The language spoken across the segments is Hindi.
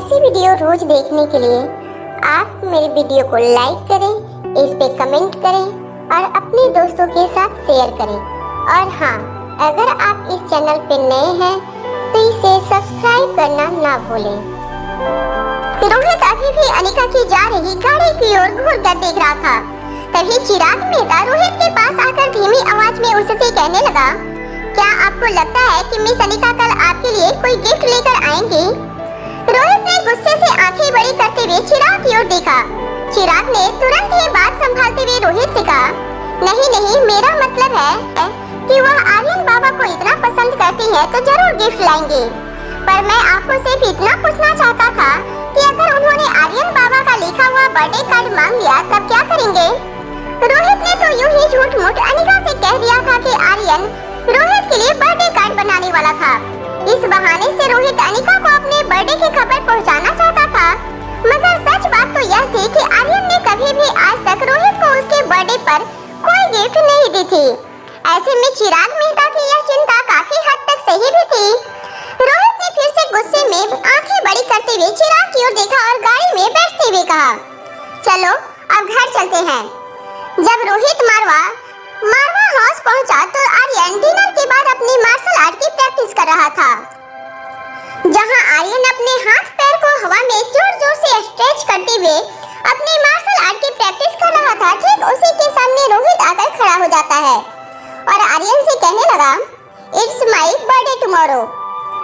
ऐसी वीडियो रोज देखने के लिए आप मेरे वीडियो को लाइक करें, इस पे कमेंट करें और अपने दोस्तों के साथ शेयर करें। और हाँ, अगर आप इस चैनल पे नए हैं तो इसे सब्सक्राइब करना ना भूलें। रोहित अभी भी अनिका की जा रही गाड़ी की ओर घूरकर देख रहा था। तभी चिराग मेहता रोहित के पास आकर धीमी आवाज में उससे कहने लगा, क्या आपको लगता है कि मिस अनिका कल आपके लिए कोई गिफ्ट लेकर आएंगी? रोहित ने गुस्से से आंखें बड़ी करते हुए चिराग की ओर देखा। चिराग ने तुरंत ही बात संभालते हुए रोहित से कहा, नहीं नहीं, मेरा मतलब है कि वह आर्यन बाबा को इतना पसंद करती है तो जरूर गिफ्ट लाएंगे। पर मैं आपको सिर्फ इतना पूछना चाहता था कि अगर उन्होंने आर्यन बाबा का लिखा हुआ बर्थडे कार्ड मांग लिया तब क्या करेंगे? रोहित ने तो यूं ही झूठ मूठ अनिका से कह दिया था कि आर्यन रोहित के लिए बर्थडे कार्ड बनाने वाला था। इस बहाने से रोहित अनिका को अपने बर्थडे की खबर पहुंचाना चाहता था। मगर सच बात तो यह थी कि आर्यन ने कभी भी आज तक रोहित को उसके बर्थडे पर कोई गिफ्ट नहीं दी थी। ऐसे में चिराग मेहता की यह चिंता काफी हद तक सही भी थी। रोहित ने फिर से गुस्से में आंखें बड़ी करते हुए चिराग की ओर देखा और गाड़ी में बैठते हुए कहा, चलो अब घर चलते हैं। जब रोहित मारवा हाउस पहुंचा तो आर्यन डिनर के बाद अपनी मार्शल आर्ट की प्रैक्टिस कर रहा था। जहां आर्यन अपने हाथ पैर को हवा में जोर-जोर से स्ट्रेच करते हुए अपनी मार्शल आर्ट की प्रैक्टिस कर रहा था, ठीक उसी के सामने रोहित आकर खड़ा हो जाता है और आर्यन से कहने लगा, इट्स माय बर्थडे टुमारो।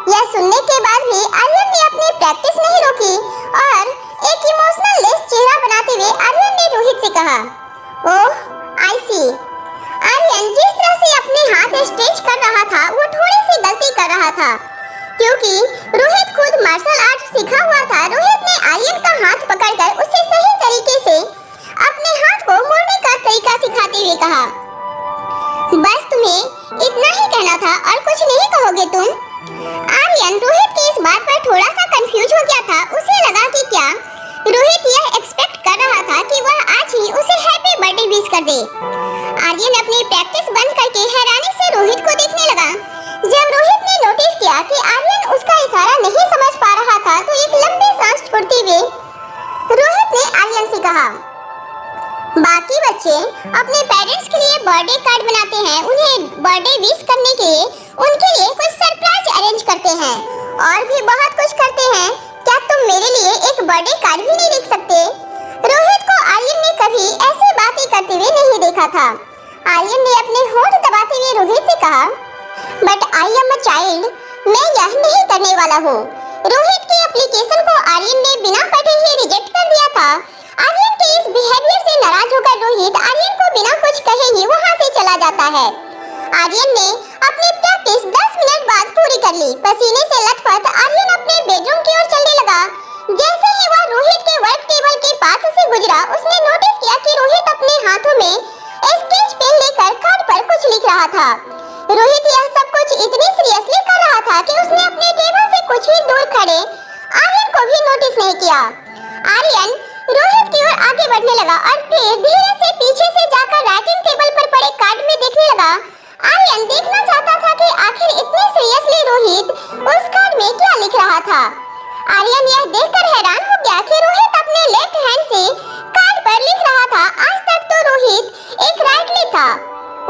यह सुनने के बाद भी आर्यन ने अपनी प्रैक्टिस नहीं रोकी और एक इमोशनल लेस चेहरा बनाते हुए आर्यन ने रोहित से कहा, ओह आई सी। आर्यन जिस तरह से अपने हाथ स्ट्रेच कर रहा था वो थोड़ी सी गलती कर रहा था, क्योंकि रोहित खुद मार्शल आर्ट सीखा हुआ था। रोहित ने आर्यन का हाथ पकड़कर उसे सही तरीके से अपने हाथ को मोड़ने का तरीका सिखाते हुए कहा, बस तुम्हें इतना ही कहना था और कुछ नहीं कहोगे तुम? आर्यन रोहित की इस बात पर थोड़ा सा कंफ्यूज हो गया था। उसे लगा कि क्या रोहित यह एक्सपेक्ट कर रहा था कि वह आज ही उसे हैप्पी बर्थडे विश कर दे। आर्यन अपनी प्रैक्टिस बंद करके हैरानी से रोहित को देखने लगा। जब रोहित ने नोटिस किया कि आर्यन उसका इशारा नहीं समझ पा रहा था तो एक लंबी सांस छोड़ते हुए रोहित ने आर्यन से कहा, बाकी बच्चे अपने पेरेंट्स के लिए बर्थडे कार्ड बनाते हैं, उन्हें बर्थडे विश करने के लिए उनके लिए कुछ सरप्राइज अरेंज करते हैं और भी बहुत कुछ करते हैं। क्या तुम मेरे लिए एक बर्थडे कार्ड भी नहीं लिख सकते? रोहित को आर्यन ने कभी ऐसी बातें करते हुए नहीं देखा था। आर्यन ने अपने होंठ दबाते हुए रोहित से कहा, but I am a child, मैं यह नहीं करने वाला हूँ। रोहित की एप्लीकेशन को आर्यन ने बिना पढ़े ही रिजेक्ट कर दिया था। आर्यन के इस बिहेवियर से नाराज होकर रोहित आर्यन को बिना कुछ कहे ही वहाँ से चला जाता है। आर्यन ने अपनी प्रैक्टिस 10 मिनट बाद पूरी कर ली। पसीने से लथपथ आर्यन अपने बेडरूम की ओर चलने लगा। जैसे ही वह रोहित के वर्क टेबल के पास से गुजरा, उसने नोटिस किया कि रोहित अपने हाथों में स्केच पेन लेकर कार्ड पर कुछ लिख रहा था। रोहित यह सब कुछ इतनी सीरियसली कर रहा था कि उसने अपने टेबल से कुछ ही दूर खड़े आर्यन को भी नोटिस नहीं किया। आर्यन रोहित की ओर आगे बढ़ने लगा और फिर धीरे से पीछे से जाकर राइटिंग टेबल पर पड़े कार्ड में देखने लगा। आर्यन देखना चाहता था कि आखिर इतने सीरियसली रोहित उस कार्ड में क्या लिख रहा था। आर्यन यह देखकर हैरान हो गया कि रोहित अपने लेफ्ट हैंड से कार्ड पर लिख रहा था। आज तक तो रोहित एक राइटली था,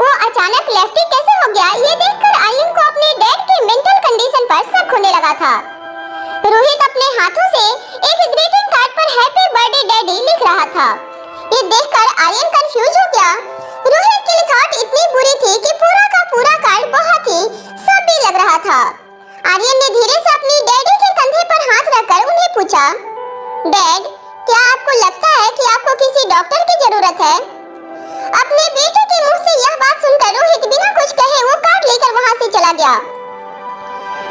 वो अचानक लेफ्टी कैसे हो गया? ये देखकर आर्यन को अपने डैड की मेंटल कंडीशन पर शक होने लगा था। रोहित अपने हाथों से एक ग्रीटिंग कार्ड पर हैप्पी बर्थडे डैडी लिख रहा था। ये देखकर आर्यन कंफ्यूज हो गया। रोहित की लिखावट इतनी बुरी थी कि पूरा का पूरा कार्ड बहुत ही सभी लग रहा था। आर्यन ने धीरे से अपनी डैडी के कंधे पर हाथ रखकर उन्हें पूछा, डैड, क्या आपको लगता है कि आपको किसी डॉक्टर की जरूरत है? अपने बेटे के मुंह से यह बात सुनकर रोहित बिना कुछ कहे वो कार्ड लेकर वहां से चला गया।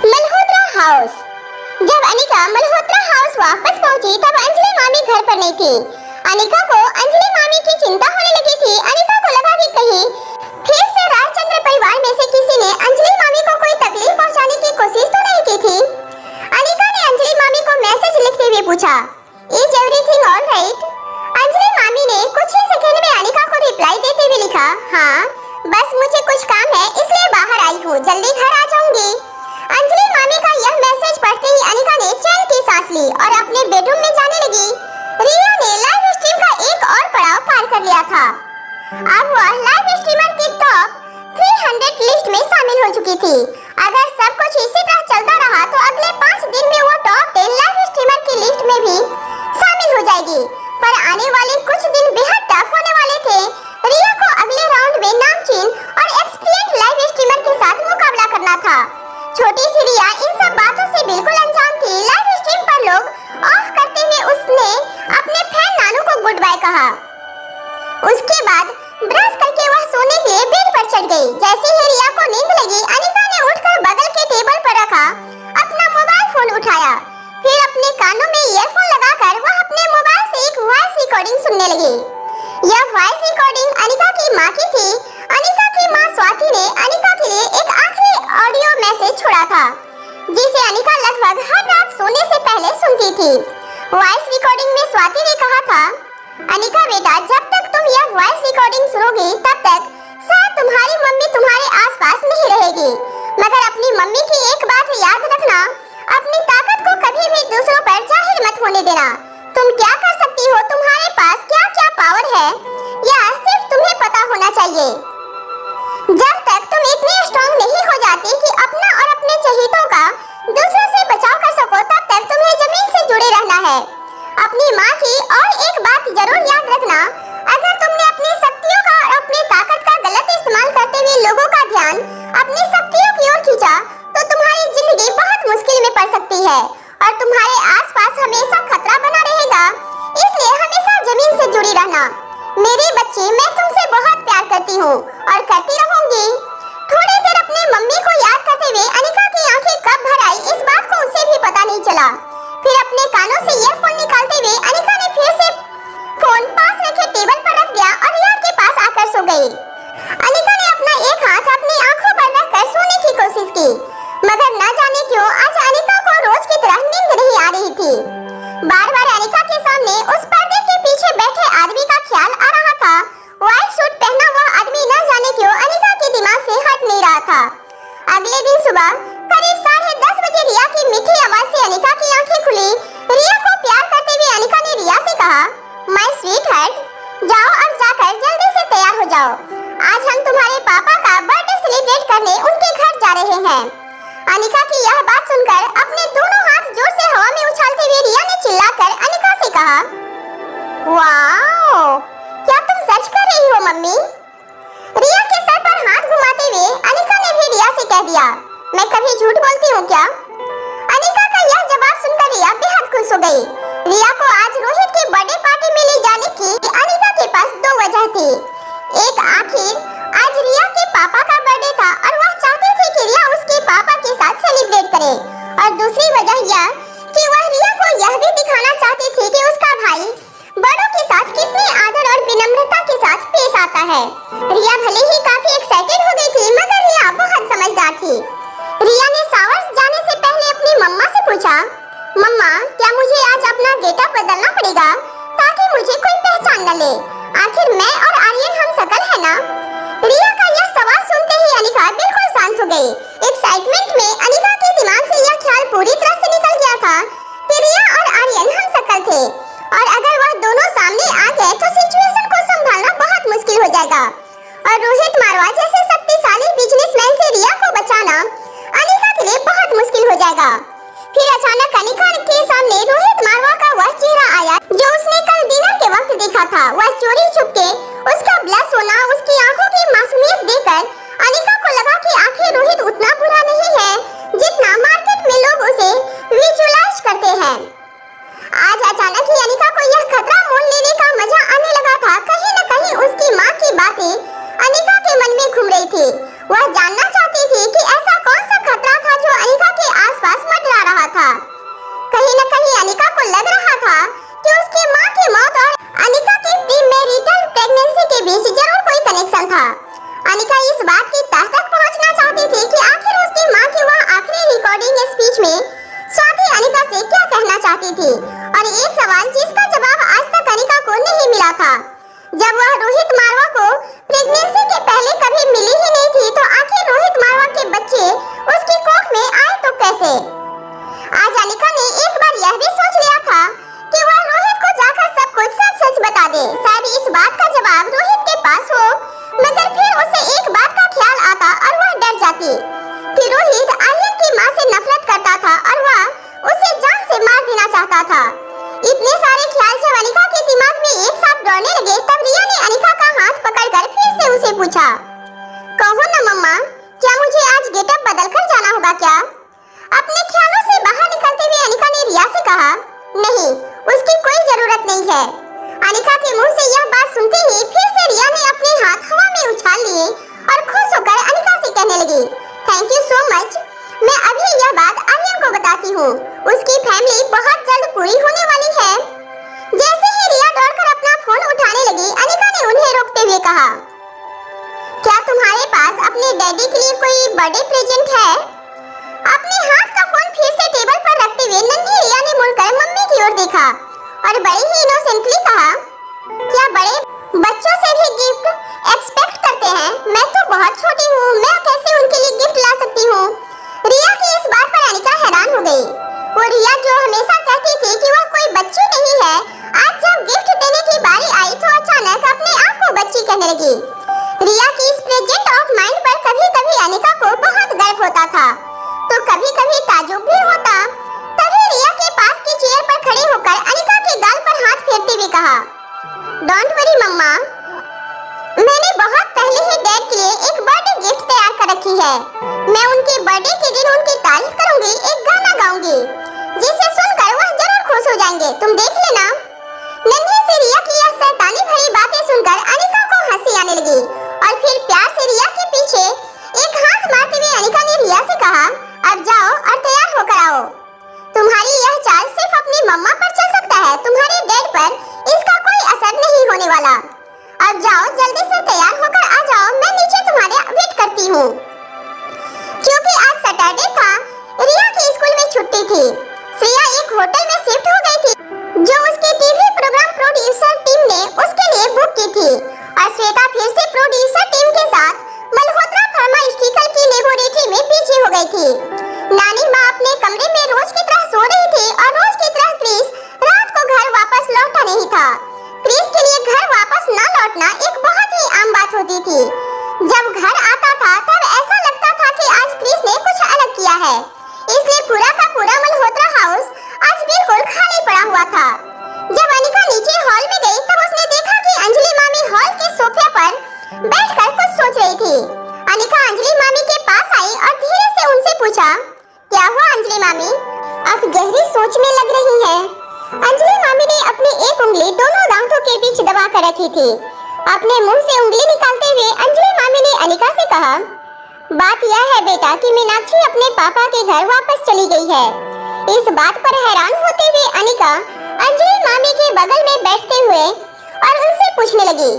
मल्होत्रा हाउस। जब अनिका मल्होत्रा हाउस वापस पहुंची तब अंजलि मामी घर पर नहीं थी। अनिका को अंजलि मामी की चिंता होने लगी थी। अनिका को लगा कि कहीं फिर से राजचंद्र परिवार में से किसी ने अंजलि मामी को कोई तकलीफ पहुंचाने की कोशिश तो नहीं की थी। अनिका ने अंजलि मामी को मैसेज लिखते हुए पूछा, is everything all right? Anjali मामी ने कुछ ही सेकंड में अनिका को रिप्लाई देते हुए लिखा, हाँ, बस मुझे कुछ काम है इसलिए बाहर आई हूँ, जल्दी घर आ जाऊंगी। अंजलि मामी का यह मैसेज पढ़ते ही अनिका ने चैन की सांस ली और अपने चुकी थी। अगर सब कुछ इसी तरह चलता रहा तो अगले 5 दिन में वो टॉप 10 लाइव स्ट्रीमर की लिस्ट में भी शामिल हो जाएगी। पर आने वाले कुछ दिन बेहद टफ होने वाले थे। रिया को अगले राउंड में नामचीन और एक्सपीरियंस लाइव स्ट्रीमर के साथ मुकाबला करना था। छोटी सी रिया इन सब बातों से बिल्कुल अनजान थी। लाइव स्ट्रीम पर लोग ऑफ करते हुए उसने अपने फैन नानू को गुड बाय कहा। उसके बाद ब्रश करके वह सोने के लिए बेड पर चढ़ गई। जैसे ही रिया को नींद लगी, अनिका ने उठकर बगल के टेबल पर रखा अपना मोबाइल फोन उठाया। फिर अपने कानों में ईयरफोन लगाकर वह अपने मोबाइल से एक वॉइस रिकॉर्डिंग सुनने लगी। यह वॉइस रिकॉर्डिंग अनिका की माँ की थी। अनिका की माँ स्वाति ने अनिका के लिए एक आखिरी ऑडियो मैसेज छोड़ा था, जिसे अनिका लगभग हर रात सोने से पहले सुनती थी। वॉइस रिकॉर्डिंग में स्वाति ने कहा था, अनिका बेटा, जब तक तुम यह वॉइस रिकॉर्डिंग सुनोगी तब तक शायद तुम्हारी मम्मी तुम्हारे आसपास नहीं रहेगी, मगर अपनी मम्मी की एक बात याद रखना, अपनी ताकत को कभी भी दूसरों पर जाहिर मत होने देना। तुम क्या कर सकती हो, तुम्हारे पास क्या क्या पावर है, यह सिर्फ तुम्हें पता होना चाहिए। जब तक तुम इतनी स्ट्रांग नहीं हो जाती कि अपना और अपने चहेतों का दूसरों से बचाव कर सको, तब तक तुम्हें जमीन से जुड़े रहना है। अपनी माँ की और एक बात जरूर याद रखना, अगर तुमने अपनी शक्तियों का और अपनी ताकत का गलत इस्तेमाल करते हुए लोगों का ध्यान अपनी शक्तियों की ओर खींचा तो तुम्हारी जिंदगी बहुत मुश्किल में पड़ सकती है और तुम्हारे आसपास हमेशा खतरा बना रहेगा। इसलिए हमेशा जमीन से जुड़ी रहना। मेरे बच्चे, मैं तुमसे बहुत प्यार करती हूँ और करती रहूंगी। थोड़ी देर अपनी मम्मी को याद करते हुए अनिका की आंखें कब भर आई, इस बात को उसे भी पता नहीं चला। फिर अपने कानों से ईयरफोन निकालते हुए अनिका ने फिर से फोन पास रखे टेबल पर रख दिया और रिया के पास आकर सो गई। अनिका ने अपना एक हाथ अपनी आंखों पर रखकर सोने की कोशिश की, मगर न जाने क्यों आज अनिका को रोज की तरह नींद नहीं आ रही थी। बार-बार अनिका के सामने उस पर्दे के पीछे बैठे आदमी का ख्याल आ रहा था। व्हाइट सूट पहना हुआ आदमी न जाने क्यों अनिका के दिमाग से हट नहीं रहा था। अगले दिन सुबह करीब 10:30 बजे रिया की मीठी आवाज से अनिका की आंखें खुली। रिया को प्यार करते हुए अनिका ने रिया से कहा, माय स्वीट हार्ट, जाओ और जाकर जल्दी से तैयार हो जाओ। आज हम तुम्हारे पापा का बर्थडे सेलिब्रेट करने उनके घर जा रहे हैं। अनिका की यह बात सुनकर अपने दोनों हाथ जोर से हवा में उछालते हुए रिया ने चिल्लाकर अनिका से कहा, वाओ, क्या तुम सच कर रही हो मम्मी? रिया के सर पर हाथ घुमाते हुए अनिका ने भी रिया से कह दिया, मैं कभी झूठ बोलती हूँ क्या? अनिका का यह जवाब सुनकर रिया बेहद खुश हो गई। रिया को आज रोहित की बर्थडे पार्टी में ले जाने की अनिका के पास 2 वजह थी। एक, आखिर आज रिया के पापा का बर्थडे था और वह चाहती थी कि रिया उसके पापा के साथ सेलिब्रेट करे, और दूसरी वजह यह कि वह रिया को यह भी दिखाना चाहती थी कि उसका भाई बड़ों के साथ कितने आदर और विनम्रता के साथ पेश आता है। रिया भले ही काफी एक्साइटेड हो गई थी, मगर रिया बहुत समझदार थी। रिया ने शावर जाने से पहले अपनी मम्मा से पूछा, मम्मा, क्या मुझे आज अपना गेटअप बदलना पड़ेगा ताकि मुझे कोई पहचान न ले? आखिर मैं और आर्यन हम शकल है ना? रिया का यह सवाल सुनते ही अनिका बिल्कुल शांत हो गई। एक्साइटमेंट में अनिका के दिमाग से यह ख्याल पूरी तरह से निकल गया था कि रिया और आर्यन हम शकल थे, और अगर वह दोनों सामने आ गए तो सिचुएशन को संभालना बहुत मुश्किल हो जाएगा, और रोहित मारवा जैसे शक्तिशाली बिजनेसमैन से रिया को बचाना अनिका के लिए बहुत मुश्किल हो जाएगा। फिर अचानक अनिका के सामने रोहित मारवा का वह चेहरा आया जो उसने कल डिनर के वक्त देखा था। वह चोरी छुपके उसका ब्लश होना, उसकी आंखों की मासूमियत देखकर अनिका को लगा कि आखिर रोहित उतना बुरा नहीं है जितना मार्केट में लोग उसे विजुअलाइज करते हैं। आज अचानक ही अनिका को यह खतरा मोल लेने का मजा आने लगा था। कहीं न कहीं उसकी माँ की बातें अनिका के मन में घूम रही थी। वह जानना चाहती थी कि ऐसा कौन सा खतरा था जो अनिका के आसपास मंडरा रहा था। कहीं न कहीं अनिका को लग रहा था कि उसकी माँ की मौत और अनिका की प्रीमेरिटल प्रेगनेंसी के बीच जरूर कोई कनेक्शन था। अनिका इस बात की तह तक पहुंचना चाहती थी कि आखिर उसकी माँ की वह आखिरी रिकॉर्डिंग स्पीच में स्वाति अनिका से क्या कहना चाहती थी, और एक सवाल जिसका जवाब आज तक अनिका को नहीं मिला था। जब वह रोहित मारवा को प्रेगनेंसी के पहले कभी मिली ही नहीं थी, तो आखिर रोहित मारवा के बच्चे उसकी कोख में आए तो कैसे? आज अनिका ने एक बार यह भी सोच लिया था कि वह रोहित को जाकर सब कुछ सच-सच बता दे। शायद इस बात का जवाब रोहित के पास हो, मगर फिर उसे एक बात का ख्याल आता और वह डर जाती कि रोहित आर्यन की माँ से नफरत करता था और वह उसे जान से मार देना चाहता था। इतने सारे ख्याल जब अनिका के दिमाग में एक साथ दौड़ने लगे तब रिया ने अनिका का हाथ पकड़कर फिर से उसे पूछा, कहो ना मम्मा, क्या मुझे आज गेटअप बदलकर जाना होगा क्या? अपने ख्यालों से बाहर निकलते हुए अनिका ने रिया से कहा, नहीं, उसकी कोई जरूरत नहीं है। अनिका के मुंह से यह बात सुनते ही फिर से रिया ने अपने हाथ हवा में उछाल लिए और खुश होकर अनिका से कहने लगी, थैंक यू सो मच। मैं अभी यह बात आर्यन को बताती हूँ। उसकी फैमिली बहुत जल्द पूरी होने वाली है। जैसे ही रिया दौड़कर अपना फोन उठाने लगी, अनिका ने उन्हें रोकते हुए कहा, क्या तुम्हारे पास अपने डैडी के लिए कोई बर्थडे प्रेजेंट है? अपने हाथ का फोन फिर से टेबल पर रखते हुए नन्ही रिया ने मुड़कर मम्मी की ओर देखा और बड़े ही इनोसेंटली कहा, क्या बड़े बच्चों से भी गिफ्ट एक्सपेक्ट करते हैं? मैं तो बहुत छोटी हूँ, मैं कैसे उनके लिए गिफ्ट ला सकती हूँ? रिया की इस बात पर अनिका हैरान हो गई। वो रिया जो हमेशा कहती थी कि वह कोई बच्ची नहीं है, आज जब गिफ्ट देने की बारी आई तो अचानक अपने आप को बच्ची कहने लगी। रिया की इस प्रेजेंट ऑफ माइंड पर कभी-कभी अनिका को बहुत गर्व होता था तो कभी-कभी ताज्जुब भी होता। तभी रिया के पास की चेयर पर खड़े होकर अनिका के गाल पर हाथ फेरते हुए कहा, डोंट वरी मम्मा, मैंने बहुत पहले ही डैड के लिए एक बर्थडे गिफ्ट तैयार कर रखी है। मैं उनके बर्थडे के दिन उनकी तारीफ करूंगी, एक गाना गाऊंगी जिसे सुनकर वह जरूर खुश हो जाएंगे, तुम देख लेना। नन्ही सी रिया की यह शैतानी भरी बातें सुनकर अनिका को हंसी आने लगी और फिर प्यार से रिया के पीछे एक हाथ मारते हुए अनिका ने रिया से कहा, अब जाओ और तैयार होकर आओ। तुम्हारी यह चाल सिर्फ अपनी मम्मा पर चल सकता है, तुम्हारे डैड पर इसका कोई असर नहीं होने वाला। अब जाओ, जल्दी से तैयार होकर आ जाओ, मैं नीचे तुम्हारे वेट करती हूँ। क्योंकि आज सैटरडे था, रिया की स्कूल में छुट्टी थी। श्रेया एक होटल में शिफ्ट हो गई थी जो उसके टीवी प्रोग्राम प्रोड्यूसर टीम ने उसके लिए बुक की थी और श्वेता फिर से प्रोड्यूसर टीम के साथ मल्होत्रा फार्मास्यूटिकल की लेबोरेटरी में पीछे हो गई थी। नानी माँ अपने कमरे में रोज की तरह सो रही थी और रोज की तरह क्रिस रात को घर वापस लौटा नहीं था। क्रिस के लिए घर वापस न लौटना एक बहुत ही आम बात होती थी। जब घर आता था तब ऐसा लगता था कि आज क्रिस ने कुछ अलग किया है, इसलिए पूरा का पूरा मल्होत्रा हाउस आज बिल्कुल खाली पड़ा हुआ था। जब अनिका नीचे हॉल में गई तब उसने देखा कि अंजलि मामी हॉल के सोफे पर बैठकर कुछ सोच रही थी। अनिका अंजलि मामी के पास आई और धीरे से उनसे पूछा, क्या हुआ अंजलि मामी, आप गहरी सोच में लग रही हैं। अंजलि मामी ने अपनी एक उंगली दोनों दांतों के बीच दबा कर रखी थी। अपने मुंह से उंगली निकालते हुए अंजलि मामी ने अनिका से कहा, बात यह है बेटा कि मीनाक्षी अपने पापा के घर वापस चली गई है। इस बात पर हैरान होते हुए अनिका अंजलि मामी के बगल में बैठते हुए और उनसे पूछने लगी,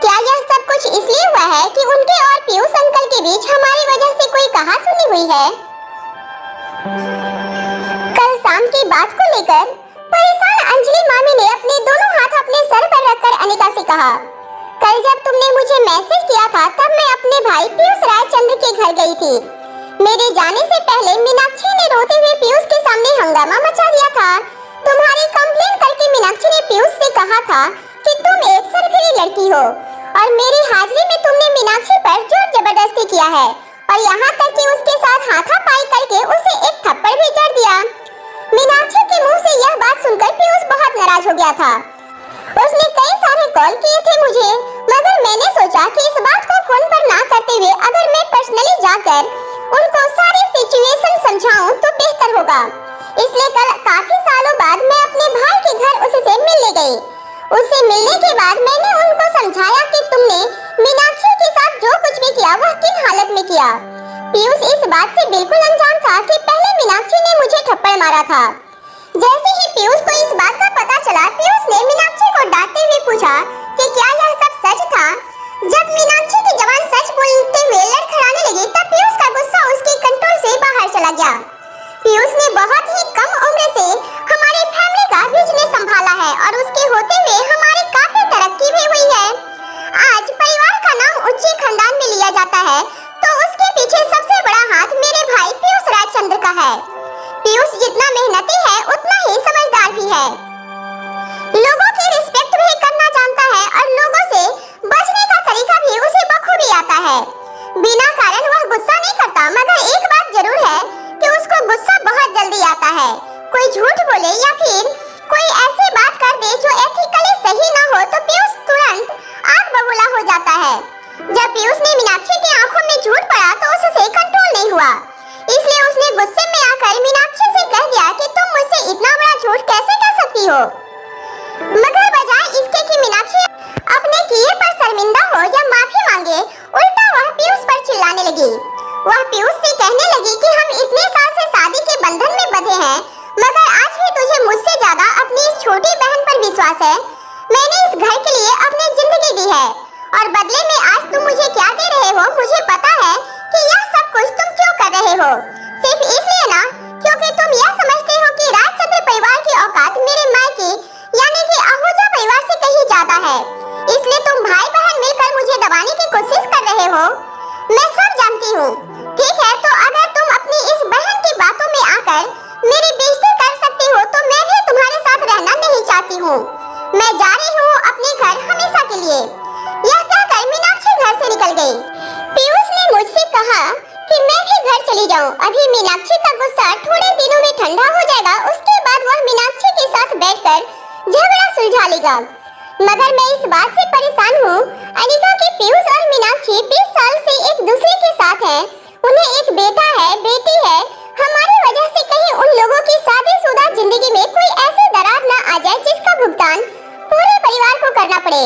क्या यह सब कुछ इसलिए हुआ है कि उनके और पीयूष अंकल के बीच हमारी वजह से कोई कहासुनी हुई है? कल शाम की बात को लेकर परेशान अंजलि मामी ने अपने दोनों हाथ अपने सर पर रखकर अनिका से कहा, कल जब तुमने मुझे मैसेज किया था तब मैं अपने भाई पीयूष रायचंद्र के घर गई थी। मेरे जाने से पहले मीनाक्षी ने रोते हुए पीयूष के सामने हंगामा मचा दिया था। तुम्हारी कंप्लेन करके मीनाक्षी ने पीयूष से कहा था कि तुम एक सरगरी लड़की हो और मेरी हाजिरी में तुमने मीनाक्षी पर जोर जबरदस्ती किया है और यहाँ तक कि उसके साथ हाथापाई करके उसे एक थप्पड़ भी जड़ दिया। मीनाक्षी के मुंह से यह बात सुनकर पीयूष बहुत नाराज हो गया था। उसने कई सारे कॉल किए थे मुझे, मगर मैंने सोचा कि इस बात को फोन पर ना करते हुए अगर मैं पर्सनली जाकर उनको सारी सिचुएशन समझाऊं तो बेहतर होगा। इसलिए कल काफी सालों बाद मैं अपने भाई के घर उससे मिलने गई। उससे मिलने के बाद मैंने उनको समझाया कि तुमने मीनाक्षी के साथ जो कुछ भी किया वह किन हालत में किया। पीयूष इस बात से बिल्कुल अनजान था कि पहले मीनाक्षी ने मुझे थप्पड़ मारा था। जैसे ही पीयूष को इस बात का पता चला, पीयूष ने मीनाक्षी को डांटते हुए पूछा कि क्या यह सब सच था। जब मीनाक्षी की जबान सच बोलते हुए लड़खड़ाने लगी तब पीयूष का गुस्सा उसके कंट्रोल से बाहर चला गया। पीयूष ने बहुत ही कम उम्र से हमारी फैमिली का बिजनेस संभाला है और उसके होते हुए हमारी काफी तरक्की भी हुई है। आज परिवार का नाम उच्च खानदान में लिया जाता है तो उसके पीछे सबसे बड़ा हाथ मेरे भाई पीयूष रायचंद्र का है। पीयूष जितना मेहनती है उतना ही समझदार भी है, लोगों की रिस्पेक्ट भी करना जानता है और लोगों से बचने का तरीका भी उसे बखूबी आता है। बिना कारण वह गुस्सा नहीं करता, मगर एक बात जरूर है कि उसको गुस्सा बहुत जल्दी आता है। कोई झूठ बोले या फिर कोई ऐसी बात कर दे जो एथिकली सही ना हो तो पीयूष तुरंत आग बबूला हो जाता है। जब पीयूष ने मीनाक्षी की आंखों में झूठ पड़ा तो उससे कंट्रोल नहीं हुआ, इसलिए उसने गुस्से में आकर मीनाक्षी से कह दिया कि तुम मुझसे इतना बड़ा झूठ कैसे कह सकती हो। मगर बजाय इसके कि मीनाक्षी अपने किए पर शर्मिंदा हो या माफी मांगे, उल्टा वह पीयूष पर चिल्लाने लगी। वह पीयूष से कहने लगी कि हम इतने साल से शादी के बंधन में बंधे हैं, मगर आज भी तुझे मुझसे ज्यादा अपनी इस छोटी बहन पर विश्वास है। मैंने इस घर के लिए अपनी जिंदगी दी है और बदले में आज तुम मुझे क्या दे रहे हो मुझे पता है कि यह सब कुछ तुम क्यों कर रहे हो। सिर्फ इसलिए ना क्योंकि तुम यह समझते हो कि राजचंद्र परिवार की औकात मेरे मायके यानी कि आहूजा परिवार से कहीं ज्यादा है, इसलिए तुम भाई बहन मिलकर मुझे दबाने की कोशिश कर रहे हो। मैं सब जानती हूँ। ठीक है, तो अगर तुम अपनी इस बहन की बातों में आकर मेरी बेइज्जती कर सकती हो तो मैं भी तुम्हारे साथ रहना नहीं चाहती हूँ। मैं जा रही हूँ अपने घर हमेशा के लिए। यह कहकर मीनाक्षी घर से निकल गई। पीयूष ने मुझसे कहा कि मैं भी घर चली जाऊँ। अभी मीनाक्षी का गुस्सा थोड़े दिनों में ठंडा हो जाएगा, उसके बाद वह मीनाक्षी के साथ बैठकर झगड़ा सुलझा लेगा। मगर मैं इस बात से परेशान हूँ अनिका कि पीयूष और मीनाक्षी 20 साल से एक दूसरे के साथ हैं। उन्हें एक बेटा है, बेटी है। हमारी वजह से कहीं उन लोगों की शादीशुदा जिंदगी में कोई ऐसी दरार न आ जाए जिसका भुगतान पूरे परिवार को करना पड़े।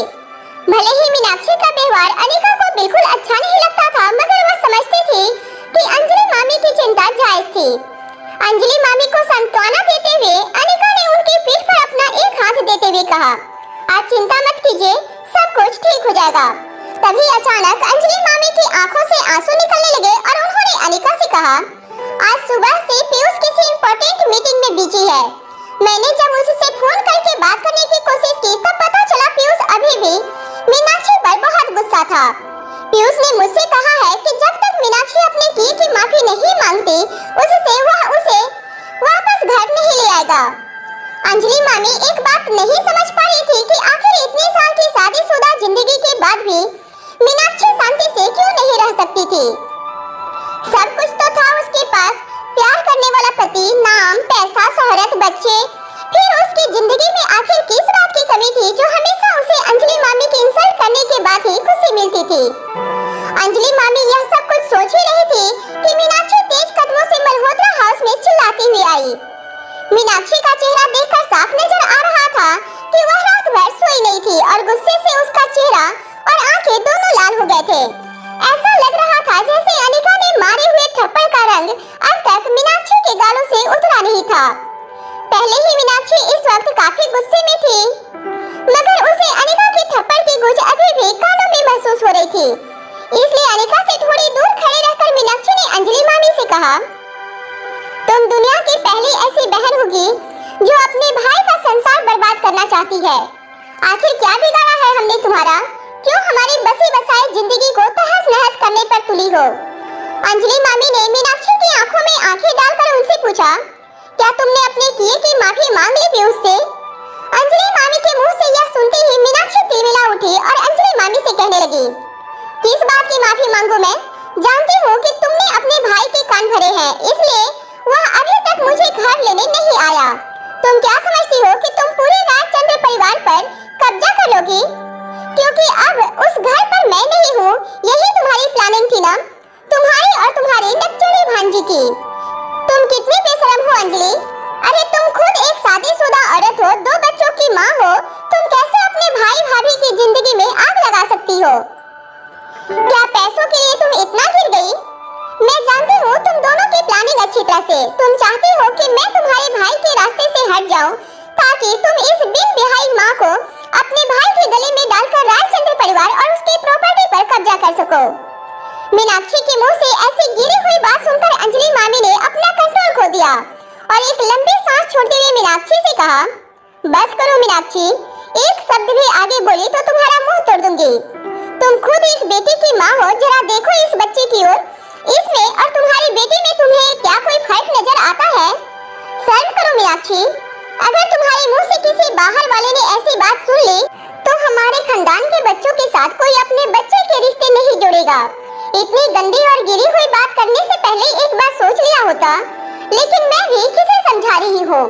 भले ही मीनाक्षी का व्यवहार अनिका को बिल्कुल अच्छा नहीं लगता था, मगर वह समझती थी कि अंजलि मामी की चिंता जायज थी। अंजलि मामी को सांत्वना देते हुए अनिका ने उनकी पीठ पर अपना एक हाथ देते हुए कहा, आप चिंता मत कीजिए, सब कुछ ठीक हो जाएगा। तभी अचानक अंजलि मामी की आंखों से आंसू निकलने लगे और उन्होंने अनिका से कहा, आज सुबह से पीयूष किसी इम्पोर्टेंट मीटिंग में बिजी है। मैंने जब उससे फोन करके बात करने की कोशिश की तब पता चला पीयूष अभी भी मीनाक्षी पर बहुत गुस्सा था। पीयूष ने मुझसे कहा है कि जब तक मीनाक्षी अपने किए की माफी नहीं मांगती उससे वह उसे वापस घर नहीं ले आएगा। अंजलि मामी एक बात नहीं समझ पा रही थी कि आखिर इतने साल की शादीशुदा जिंदगी के बाद भी मीनाक्षी शांति से क्यों नहीं रह सकती थी। सब कुछ तो था उसके पास, प्यार करने वाला पति, नाम, पैसा, शोहरत, बच्चे। फिर उसकी जिंदगी में आखिर किस बात की कमी थी जो हमेशा उसे अंजलि मामी की इंसल्ट करने के बाद ही खुशी मिलती थी। अंजलि मामी यह सब कुछ सोच ही रही थी कि मीनाक्षी तेज कदमों से मल्होत्रा हाउस में चिल्लाती हुई आई। मीनाक्षी का चेहरा देखकर साफ नजर आ रहा था कि वह रात भर सोई नहीं थी और गुस्से से उसका चेहरा और आंखें दोनों लाल हो गए थे। ऐसा लग रहा था जैसे अनिका ने मारे हुए थप्पड़ का रंग अब तक मीनाक्षी के गालों से उतरा नहीं था। पहले ही मीनाक्षी इस वक्त काफी गुस्से में थी, मगर उसे अनिका के थप्पड़ की गूंज अभी भी कानों में महसूस हो रही थी। इसलिए अनिका से थोड़ी दूर खड़े रहकर मीनाक्षी ने अंजलि मामी से कहा, तुम दुनिया की पहली ऐसी बहन होगी जो अपने भाई का संसार बर्बाद करना चाहती है। आखिर क्या बिगाड़ा है हमने तुम्हारा, क्यों हमारी बसी बसाई जिंदगी को तहस नहस करने पर तुली हो। अंजलि मामी ने मीनाक्षी की आंखों में आंखें डालकर उनसे पूछा, क्या तुमने अपने किए की माफी मांग ली पीयूष से। अंजलि मामी के मुंह से यह सुनते ही मीनाक्षी तिलमिला उठी और अंजलि मामी से कहने लगी, किस बात की माफी मांगू मैं, जानती हूँ कि तुमने अपने भाई के कान भरे हैं, इसलिए वह अभी तक मुझे घर लेने नहीं आया। तुम क्या समझती हो कि तुम पूरे राजचंद्र परिवार पर कब्जा कर लोगी, क्योंकि अब उस घर पर मैं नहीं हूँ। यही तुम्हारी प्लानिंग थी ना, तुम्हारी और तुम्हारे नकचरे भांजी की। तुम कितनी बेशरम हो अंजलि। अरे तुम खुद एक शादीशुदा औरत हो, 2 बच्चों की माँ हो, तुम कैसे अपने भाई भाभी की जिंदगी में आग लगा सकती हो। क्या पैसों के लिए तुम इतना गिर गई। मैं जानती हूँ तुम दोनों की प्लानिंग अच्छी तरह से। तुम चाहती हो कि मैं तुम्हारे भाई के रास्ते से हट जाऊँ ताकि तुम इस बिन बिहाई माँ को अपने भाई के गले में डालकर राजचंद्र परिवार और उसकी प्रॉपर्टी पर कब्जा कर सको। मीनाक्षी के मुंह से ऐसी गिरी हुई बात सुनकर अंजलि मामी ने अपना कंट्रोल खो दिया और एक लंबी सांस छोड़ते हुए मीनाक्षी से कहा, बस करो मीनाक्षी, एक शब्द भी आगे बोली तो तुम्हारा मुंह तोड़ दूंगी। तुम खुद एक बेटी की माँ हो, जरा देखो इस बच्चे की ओर, इसमें और तुम्हारी बेटी में तुम्हें क्या कोई फर्क नजर आता है। शर्म करो मीनाक्षी, अगर तुम्हारे मुंह से किसी बाहर वाले ने ऐसी बात सुन ली तो हमारे खानदान के बच्चों के साथ कोई अपने बच्चे के रिश्ते नहीं जोड़ेगा। इतनी गंदी और गिरी हुई बात करने से पहले एक बार सोच लिया होता, लेकिन मैं भी किसे समझा रही हूँ।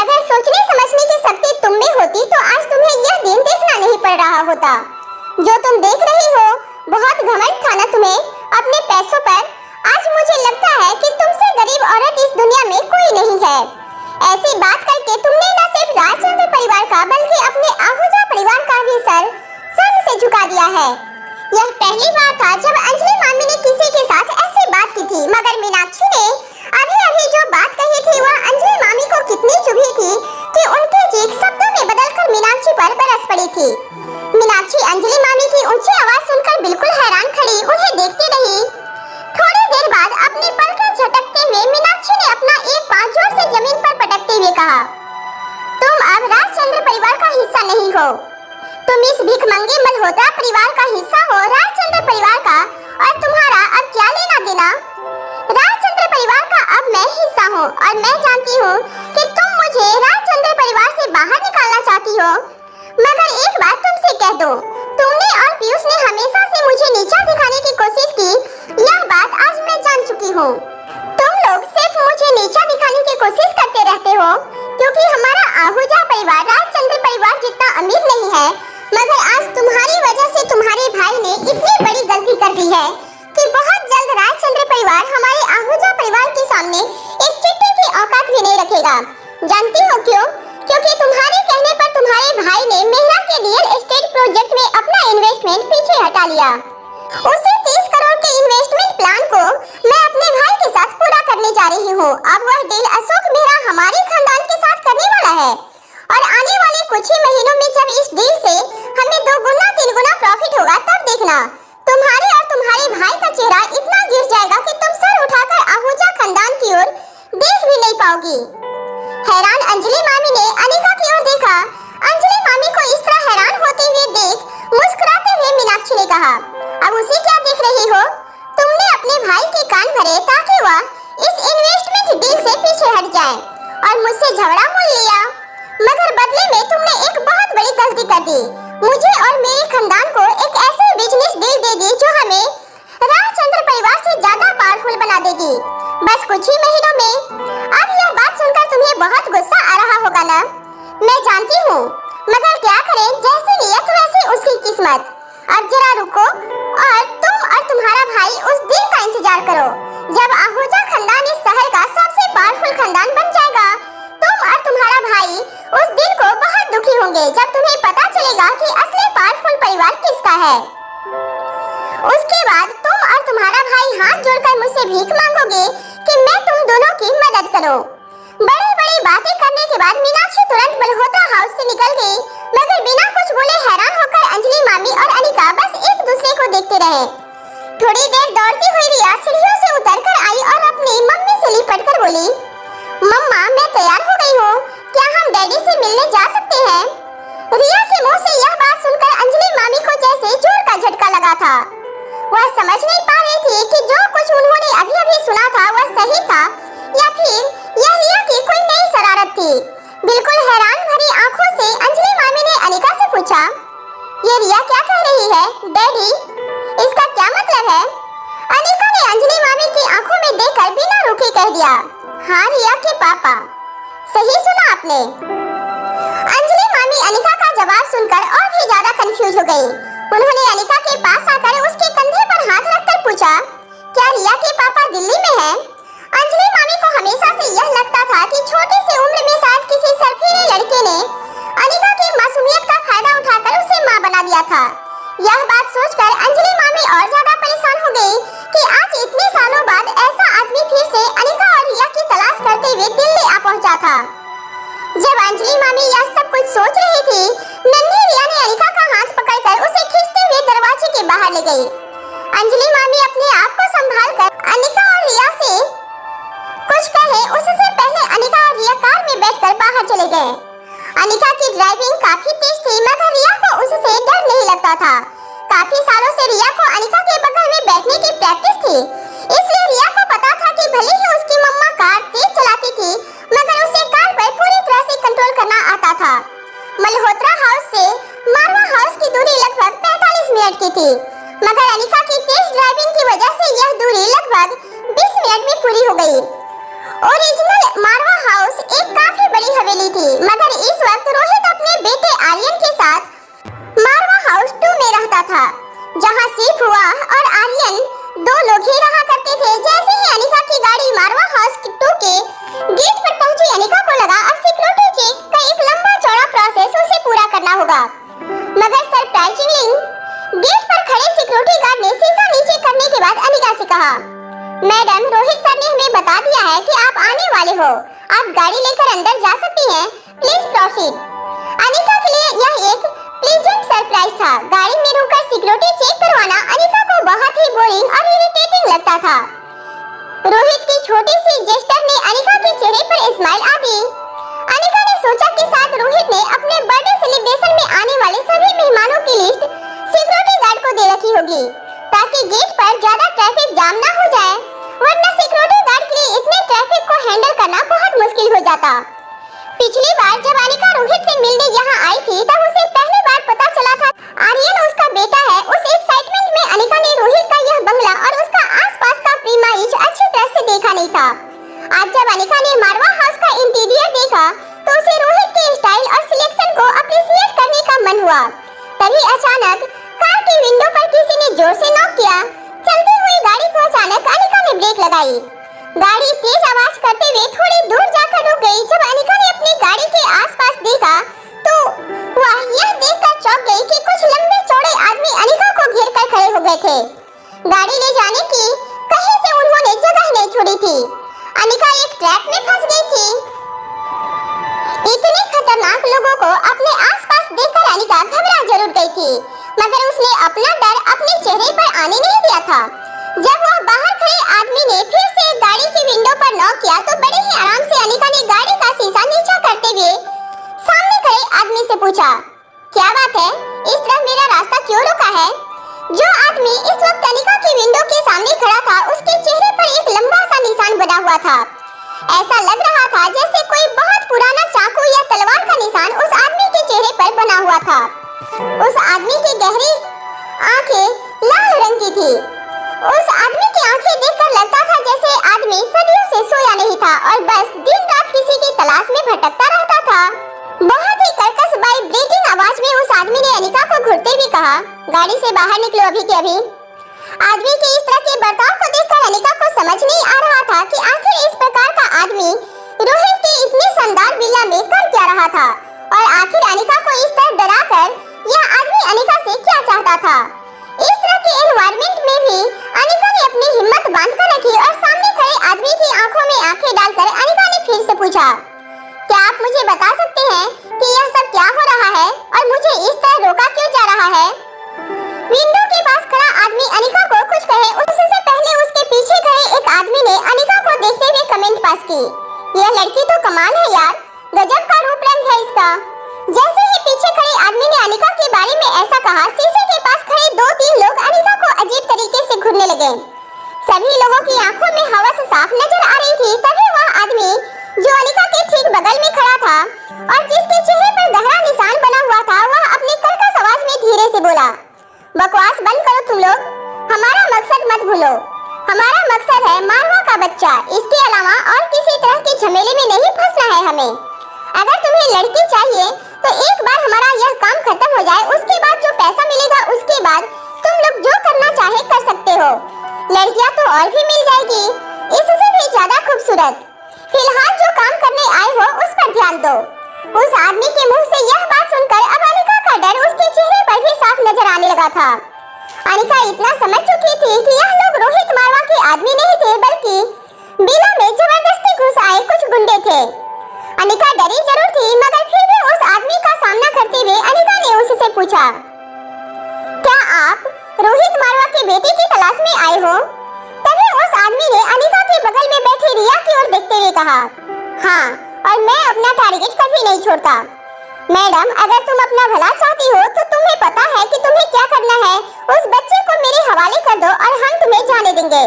अगर सोचने समझने की शक्ति तुम में होती तो आज तुम्हें यह दिन देखना नहीं पड़ रहा होता। जो तुम देख रही हो, बहुत घमंड था ना तुम्हें अपने पैसों पर। आज मुझे लगता है कि तुमसे गरीब औरत इस दुनिया में कोई नहीं है। ऐसी बात करके तुमने न सिर्फ राजचंद्र परिवार का बल्कि अपने आहूजा परिवार का भी सर शर्म से झुका दिया है। यह पहली बार था जब अंजलि मामी ने किसी के साथ ऐसी बात की थी, मगर मीनाक्षी ने अभी जो बात कही थी वह अंजलि मामी को कितनी चुभी थी कि उनकी चीख शब्दों में बदलकर मीनाक्षी पर बरस पड़ी थी। मीनाक्षी अंजलि मामी की ऊंची आवाज सुनकर बिल्कुल हैरान खड़ी उन्हें देखती रही। थोड़ी देर बाद अपने पलकें झटकते हुए मीनाक्षी ने अपना एक पांव जोर से जमीन पर पटकते हुए कहा, तुम अब राजचंद्र परिवार का हिस्सा नहीं हो। तुम इस भिखमंगे मल्होत्रा परिवार का हिस्सा हो, राजचंद्र परिवार का, और तुम्हारा अब क्या लेना देना। राजचंद्र परिवार का अब मैं हिस्सा हूँ और मैं जानती हूँ कि तुम मुझे राजचंद्र परिवार से बाहर निकालना चाहती हो, मगर एक बात तुमसे कह दूं, तुमने और पीयूष ने हमेशा से मुझे नीचा दिखाने की कोशिश की। यह बात आज मैं जान चुकी हूँ। तुम लोग सिर्फ मुझे नीचा दिखाने की कोशिश करते रहते हो, क्योंकि हमारा आहूजा परिवार राजचंद्र परिवार जितना अमीर नहीं है। मगर आज तुम्हारी वजह से तुम्हारे भाई ने इतनी बड़ी गलती कर दी है कि बहुत जल्द राजचंद्र परिवार हमारे आहूजा परिवार के सामने एक चिट्ठी की औकात भी नहीं रखेगा। जानती हो क्यों? क्योंकि तुम्हारे कहने पर तुम्हारे भाई ने मेहरा के रियल एस्टेट प्रोजेक्ट में अपना इन्वेस्टमेंट पीछे हटा लिया। उसी 30 करोड़ के इन्वेस्टमेंट प्लान को मैं अपने भाई के साथ पूरा करने जा रही हूँ। अब वह डील अशोक मेहरा हमारे खानदान के साथ करने वाला है और आने वाले कुछ ही महीनों में जब इस डील से हमें 2 गुना 3 गुना प्रॉफिट होगा, तब देखना तुम्हारे और तुम्हारे भाई का चेहरा इतना गिर जाएगा कि तुम सर उठाकर आहूजा खानदान की ओर देख भी नहीं पाओगी। हैरान अंजलि मामी ने अनिका की ओर देखा। अंजलि मामी को इस तरह हैरान होते हुए देख मुस्कुराते हुए मीनाक्षी ने कहा, अब उसे क्या देख रही हो? तुमने अपने भाई के कान भरे ताकि वह इस इन्वेस्टमेंट डील से पीछे हट जाए और मुझसे झगड़ा मोल लिया, मगर बदले में तुमने एक बहुत बड़ी गलती कर दी। मुझे और मेरे खानदान को एक ऐसी बिजनेस डील दे दी जो हमें राजचंद्र परिवार से ज्यादा पावरफुल बना देगी, बस कुछ ही महीनों में। अब यह बात सुनकर तुम्हें बहुत गुस्सा आ रहा होगा ना? मैं जानती हूँ, मगर क्या करें, जैसी नियत वैसी उसकी किस्मत। अब जरा रुको और तुम और तुम्हारा भाई उस दिन का इंतजार करो जब आहूजा खानदान इस शहर का सबसे पावरफुल खानदान बन जाएगा। तुम और तुम्हारा भाई उस दिन को बहुत दुखी होंगे जब तुम्हें पता चलेगा कि असली पावरफुल परिवार किसका है। उसके बाद तुम और तुम्हारा भाई हाथ जोड़कर मुझसे भीख मांगोगे कि मैं तुम दोनों की मदद करूं। बड़ी-बड़ी बातें करने के बाद मीनाक्षी तुरंत मल्होत्रा हाउस से निकल गई, मगर बिना कुछ बोले हैरान होकर अंजलि मामी और अनिका बस एक दूसरे को देखते रहे। थोड़ी देर दौड़ती हुई रिया सीढ़ियों से उतरकर आई और अपनी मम्मी से लिपटकर बोली, मम्मा मैं तैयार हो गई हूँ, क्या हम डैडी से मिलने जा सकते हैं? रिया के मुंह से यह बात सुनकर अंजलि मामी को जैसे जोर का झटका लगा था। वह समझ नहीं पा रही थी कि जो कुछ उन्होंने अभी सुना था वह सही था या फिर यह रिया की कोई नई शरारत थी। बिल्कुल हैरान भरी आंखों से अंजलि मामी ने अनिका से पूछा, ये रिया क्या कह रही है? डैडी, इसका क्या मतलब है? अनिका ने अंजलि मामी की आंखों में देखकर बिना रुके कह दिया, हाँ रिया के पापा। सही सुना आपने। अंजलि मामी अनिका का जवाब सुनकर और भी ज्यादा कंफ्यूज हो गई। उन्होंने अनिका के पास आकर उसके कंधे पर हाथ रखकर पूछा, क्या रिया के पापा दिल्ली में हैं? अंजलि मामी को हमेशा से यह लगता था कि छोटी सी उम्र में शायद किसी सरफिरे लड़के ने अनिका की मासूमियत का फायदा उठाकर उसे मां बना दिया था। यह बात सोचकर अंजलि मामी और ज्यादा परेशान हो गई कि आज इतने सालों बाद ऐसा आदमी फिर से अनिका और रिया की तलाश करते हुए दिल्ली आ पहुंचा था। जब अंजलि मामी यह सब कुछ सोच रही थी, नन्ही रिया ने अनिका का हाथ पकड़कर उसे खींचते हुए दरवाजे के बाहर ले गई। अंजलि मामी अपने आप को संभालकर अनिका और रिया से कुछ कहे उससे पहले अनिका और रिया कार में बैठकर बाहर चले गए। अनिका की ड्राइविंग काफी तेज थी, मगर रिया को उससे डर नहीं लगता था। काफी सालों से रिया को अनिका के बगल में बैठने की प्रैक्टिस थी, इसलिए रिया को पता था कि भले ही उसकी मम्मा कार तेज चलाती थी, मगर उसे कार पर पूरी तरह से कंट्रोल करना आता था। मल्होत्रा हाउस से मारवा हाउस की दूरी लगभग 45 मिनट की थी, मगर अनिका की तेज ड्राइविंग की वजह हो गई। ओरिजिनल मारवा हाउस एक काफी बड़ी हवेली थी, मगर इस वक्त रोहित अपने बेटे आर्यन के साथ मारवा हाउस 2 में रहता था, जहां सिर्फ वह और आर्यन 2 लोग ही रहा करते थे। जैसे ही अनिका की गाड़ी मारवा हाउस 2 के गेट पर पहुंची, अनिका को लगा अब सिक्योरिटी चेक का एक लंबा चौड़ा प्रोसेस उसे पूरा करना होगा, मगर सरप्राइजिंगली गेट पर खड़े सिक्योरिटी गार्ड ने शीशा नीचे करने के बाद अनिका से कहा, मैडम, रोहित सर ने हमें बता दिया है कि आप आने वाले हो, आप गाड़ी लेकर अंदर जा सकती हैं, प्लीज प्रोसीड। अनिका के लिए यह एक प्लीजेंट सरप्राइज था। गाड़ी में रुककर सिक्योरिटी चेक करवाना अनिका को बहुत ही बोरिंग और इरिटेटिंग लगता था। रोहित की छोटी सी जेस्चर ने अनिका के चेहरे पर स्माइल आ गई। अनिका ने सोचा कि शायद रोहित ने अपने बर्थडे सेलिब्रेशन में आने वाले सभी मेहमानों की लिस्ट सिक्योरिटी गार्ड को दे रखी होगी, ताकि गेट पर ज्यादा ट्रैफिक जाम ना हो जाए, वरना सिक्योरिटी गार्ड के लिए इतने ट्रैफिक को हैंडल करना बहुत मुश्किल हो जाता। पिछली बार जब अनिका रोहित से मिलने यहाँ आई थी, तब उसे पहली बार पता चला था आर्यन उसका बेटा है। उस एक्साइटमेंट में अनिका ने रोहित का यह बंगला और उसका आसपास का प्रीमाइज अच्छी तरह से देखा नहीं था। आज जब अनिका ने मारवा हाउस का इंटीरियर देखा, तो उसे रोहित के स्टाइल और सिलेक्शन को अप्रिशिएट करने का मन हुआ। तभी अचानक कार की विंडो पर किसी ने जोर से नॉक किया। चलती हुई गाड़ी को अचानक अनिका ने ब्रेक लगाई। गाड़ी तेज आवाज करते हुए थोड़ी दूर जाकर रुक गई। जब अनिका ने अपनी गाड़ी के आसपास देखा, तो वह यह देखकर चौंक गई कि कुछ लंबे चौड़े आदमी अनिका को घेरकर खड़े हो गए थे। गाड़ी ले जाने की कहीं से उन्होंने जगह नहीं छोड़ी थी। अनिका एक ट्रैप में फंस गई थी। इतने खतरनाक लोगों को अपने आसपास देखकर अनिका घबरा जरूर गई थी, मगर उसने अपना डर अपने चेहरे पर आने नहीं दिया था। जब वह बाहर खड़े आदमी ने फिर से गाड़ी की विंडो पर नॉक किया, तो बड़े ही आराम से अनिका ने गाड़ी का शीशा नीचा करते हुए सामने खड़े आदमी से पूछा, क्या बात है, इस तरफ मेरा रास्ता क्यों रुका है? जो आदमी इस वक्त अनिका की विंडो के सामने खड़ा था, उसके चेहरे पर एक लंबा सा निशान बना हुआ था। ऐसा लग रहा था जैसे कोई बहुत पुराना चाकू या तलवार का निशान उस आदमी के चेहरे पर बना हुआ था। उस आदमी की गहरी आंखें लाल रंग की थी। उस आदमी की आंखें देखकर लगता था जैसे आदमी सदियों से सोया नहीं था और बस दिन रात किसी की तलाश में भटकता रहता था। बहुत ही कर्कश वाइब्रेटिंग आवाज में उस आदमी ने अनिका को घूरते हुए कहा, गाड़ी से बाहर निकलो अभी के अभी। आदमी के इस तरह के बर्ताव को देखकर अनिका को समझ नहीं आ रहा था कि आखिर इस प्रकार का आदमी रोहित के इतने शानदार विला में कर क्या रहा था, और आखिर अनिका को इस तरह डराकर यह आदमी अनिका से क्या चाहता था। इस तरह के एनवायरनमेंट में भी अनिका ने अपनी हिम्मत बांधकर रखी और सामने खड़े आदमी की आंखों में आंखें डालकर अनिका ने फिर से पूछा, क्या आप मुझे बता सकते हैं कि यह सब क्या हो रहा है और मुझे इस तरह रोका क्यों जा रहा है? विंडो के पास खड़ा आदमी अनिका को कुछ कहे उससे पहले उसके पीछे खड़े एक आदमी ने अनिका को देखते हुए कमेंट पास की, यह लड़की तो कमाल है यार, गजब का रूप रंग है इसका। जैसे ही पीछे खड़े आदमी ने अनिका के बारे में ऐसा कहा, शीशे के पास खड़े 2-3 लोग अनिका को अजीब तरीके से घूरने लगे। सभी लोगों की आंखों में हवा से साफ नजर आ रही थी। तभी वह आदमी जो अनिका के ठीक बगल में खड़ा था और जिसके चेहरे पर गहरा निशान बना हुआ था, वह अपनी कर्कश आवाज में धीरे से बोला, बकवास बंद करो तुम लोग, हमारा मकसद मत भूलो। हमारा मकसद है मारवा का बच्चा, इसके अलावा और किसी तरह के झमेले में नहीं फंसना है हमें। अगर तुम्हें लड़की चाहिए तो एक बार हमारा यह काम खत्म हो जाए, उसके बाद जो पैसा मिलेगा उसके बाद तुम लोग जो करना चाहे कर सकते हो। लड़कियां तो और भी मिल जाएगी, इससे भी ज्यादा खूबसूरत। फिलहाल जो काम करने आए हो उस पर ध्यान दो। उस आदमी के मुंह से यह बात सुनकर अब अनिका का डर उसके चेहरे पर भी साफ नजर आने लगा था। अनिका इतना समझ चुकी थी कि यह लोग रोहित मारवा के आदमी नहीं थे, बल्कि विला में जबरदस्ती घुस आए कुछ गुंडे थे। अनिका डरी जरूर थी, मगर फिर भी उस आदमी का सामना करते हुए अनिका ने उससे पूछा, क्या आप रोहित मारवा के बेटे की तलाश में आए हो? तभी उस आदमी ने अनिका के बगल में बैठी रिया की ओर देखते हुए कहा, हाँ, और मैं अपना टारगेट कभी नहीं छोड़ता। मैडम, अगर तुम अपना भला चाहती हो तो तुम्हें पता है कि तुम्हें क्या करना है। उस बच्चे को मेरे हवाले कर दो और हम तुम्हें जाने देंगे,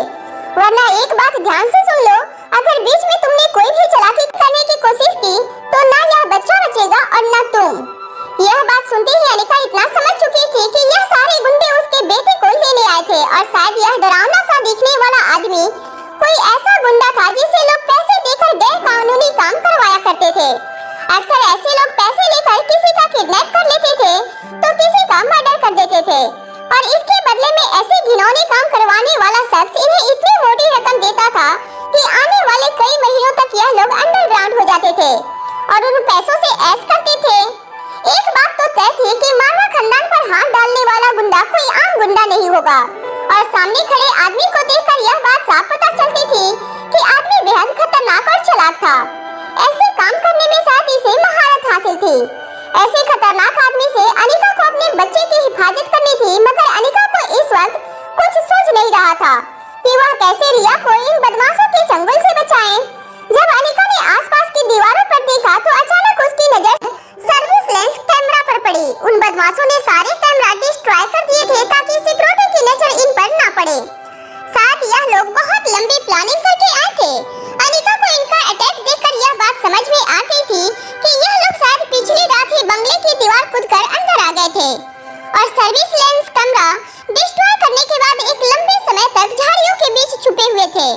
वरना एक बात ध्यान से सुन लो, अगर बीच में तुमने कोई भी चालाकी करने की कोशिश की तो ना यह बच्चा बचेगा और ना तुम। यह बात सुनते ही अनिका इतना समझ चुकी थी कि यह सारे गुंडे उसके बेटे को लेने आए थे और शायद यह डरावना सा दिखने वाला आदमी कोई ऐसा गुंडा था जिसे लोग पैसे देकर गैर कानूनी काम करवाया करते थे। अक्सर ऐसे लोग पैसे लेकर किसी का किडनैप कर लेते थे तो किसी का मर्डर कर देते थे और इसके बदले में ऐसे घिनौने काम करवाने वाला शख्स इन्हें इतनी मोटी रकम देता था कि आने वाले कई महीनों तक यह लोग अंडरग्राउंड हो जाते थे और उन पैसों से ऐश करते थे। एक बात तो तय थी कि मारवा खानदान पर हाथ डालने वाला गुंडा कोई आम गुंडा नहीं होगा और सामने खड़े आदमी को देखकर यह बात साफ पता चलती थी कि आदमी बेहद खतरनाक और चालाक था। ऐसे काम करने में शायद इसे महारत हासिल थी। ऐसे खतरनाक आदमी से अनिका को अपने बच्चे की हिफाजत करनी थी, मगर अनिका को इस वक्त कुछ सूझ नहीं रहा था कि वह कैसे रिया को इन बदमाशों के चंगुल से बचाए। जब अनिका ने आसपास की दीवारों पर देखा तो अचानक उसकी नजर सर्विलांस कैमरा पर पड़ी। उन बदमाशों ने सारे कैमरा डिस्ट्रॉय कर दिए थे ताकि सिक्योरिटी की नजर इन पर ना पड़े। साथ यह लोग बहुत लंबी प्लानिंग करके आए थे। अनिका को इनका अटैक देखकर यह बात समझ में आ गई थी कि यह लोग शायद पिछली रात ही बंगले की दीवार कूदकर अंदर आ गए थे और सर्विलांस कैमरा डिस्ट्रॉय करने के बाद एक लंबे समय तक झाड़ियों के बीच छुपे हुए थे।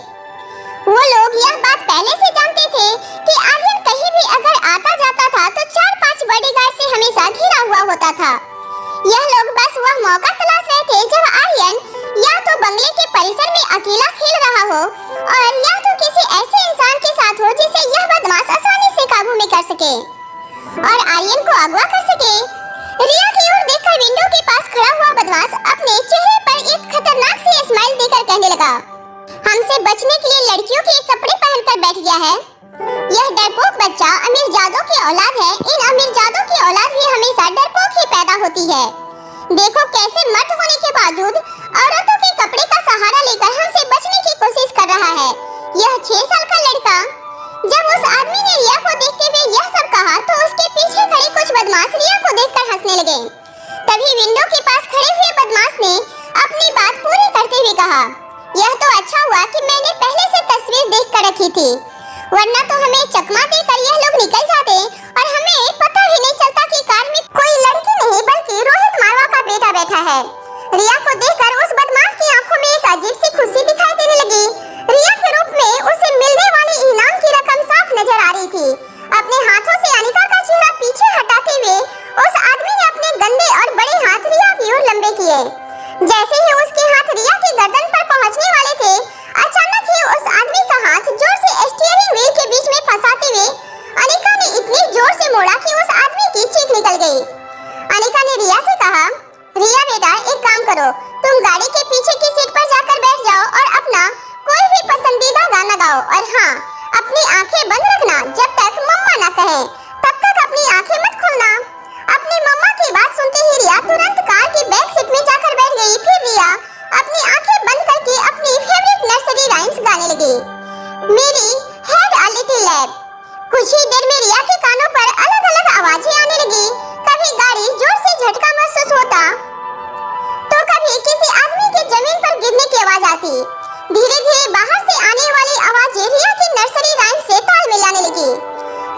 वो लोग यह बात पहले से जानते थे कि आर्यन कहीं भी अगर आता जाता था तो 4-5 बॉडीगार्ड से हमेशा घिरा हुआ होता था। यह लोग बस वह मौका तलाश रहे थे जब आर्यन या तो बंगले के परिसर में अकेला खेल रहा हो और या तो किसी ऐसे इंसान के साथ हो जिसे यह बदमाश आसानी से काबू में कर सके और आर्यन को अगवा कर सके। रिया की ओर देखकर विंडो के पास खड़ा हुआ बदमाश अपने चेहरे पर एक खतरनाक सी स्माइल देकर कहने लगा, हमसे बचने के लिए लड़कियों के कपड़े पहनकर बैठ गया है। यह डरपोक बच्चा अमीरजादों की औलाद है। इन अमीरजादों की औलाद ही हमेशा डरपोक ही पैदा होती है। देखो कैसे मर्द होने के बावजूद औरतों के कपड़े का सहारा लेकर हमसे बचने की कोशिश कर रहा है। यह 6 साल का लड़का। जब उस आदमी ने रिया को देखते हुए यह सब कहा तो उसके पीछे खड़े कुछ बदमाश रिया को देखकर हंसने लगे। तभी विंडो के पास खड़े हुए बदमाश ने अपनी बात पूरी करते हुए कहा, यह तो अच्छा हुआ कि मैंने पहले से तस्वीर देख कर रखी थी, वरना तो हमें चकमा देकर यह लोग निकल जाते और हमें पता ही नहीं चलता कि कार में कोई लड़की नहीं बल्कि रोहित मारवा का बेटा बैठा है। रिया को देखकर उस बदमाश की आंखों में एक अजीब सी खुशी दिखाई देने लगी। रिया के रूप में उसे मिलने वाली इनाम की रकम साफ नजर आ रही थी। अपने हाथों से अनिका का चेहरा पीछे हटाते हुए उस आदमी ने अपने गंदे और बड़े हाथ रिया की ओर लंबे किए। जैसे ही उसके हाथ रिया की गर्दन पर पहुंचने वाले थे, अचानक ही उस आदमी का हाथ जोर से स्टीयरिंग व्हील के बीच में फंसाते हुए अनिका ने इतनी जोर से मोड़ा कि उस आदमी की चीख निकल गई। अनिका ने रिया से कहा, रिया बेटा एक काम करो, तुम गाड़ी के पीछे की सीट पर जाकर बैठ जाओ और अपना कोई भी पसंदीदा गाना गाओ और हाँ, अपनी आंखें बंद रखना। जब तक मम्मा ना कहे तब तक अपनी आंखें मत खोलना। अपनी मम्मा की बात सुनते ही रिया तुरंत कार की बैक सीट में जाकर बैठ गई। फिर रिया अपनी आंखें बंद करके अपनी फेवरेट नर्सरी राइम्स गाने लगी, मेरी हेड अ लिटिल लैब। कुछ ही देर में रिया के कानों पर अलग अलग आवाजें आने लगी। कभी गाड़ी जोर से झटका महसूस होता तो कभी किसी आदमी के जमीन पर गिरने की आवाज आती। धीरे धीरे बाहर से आने वाली आवाजें रिया की नर्सरी राइम से ताल मिलाने लगी।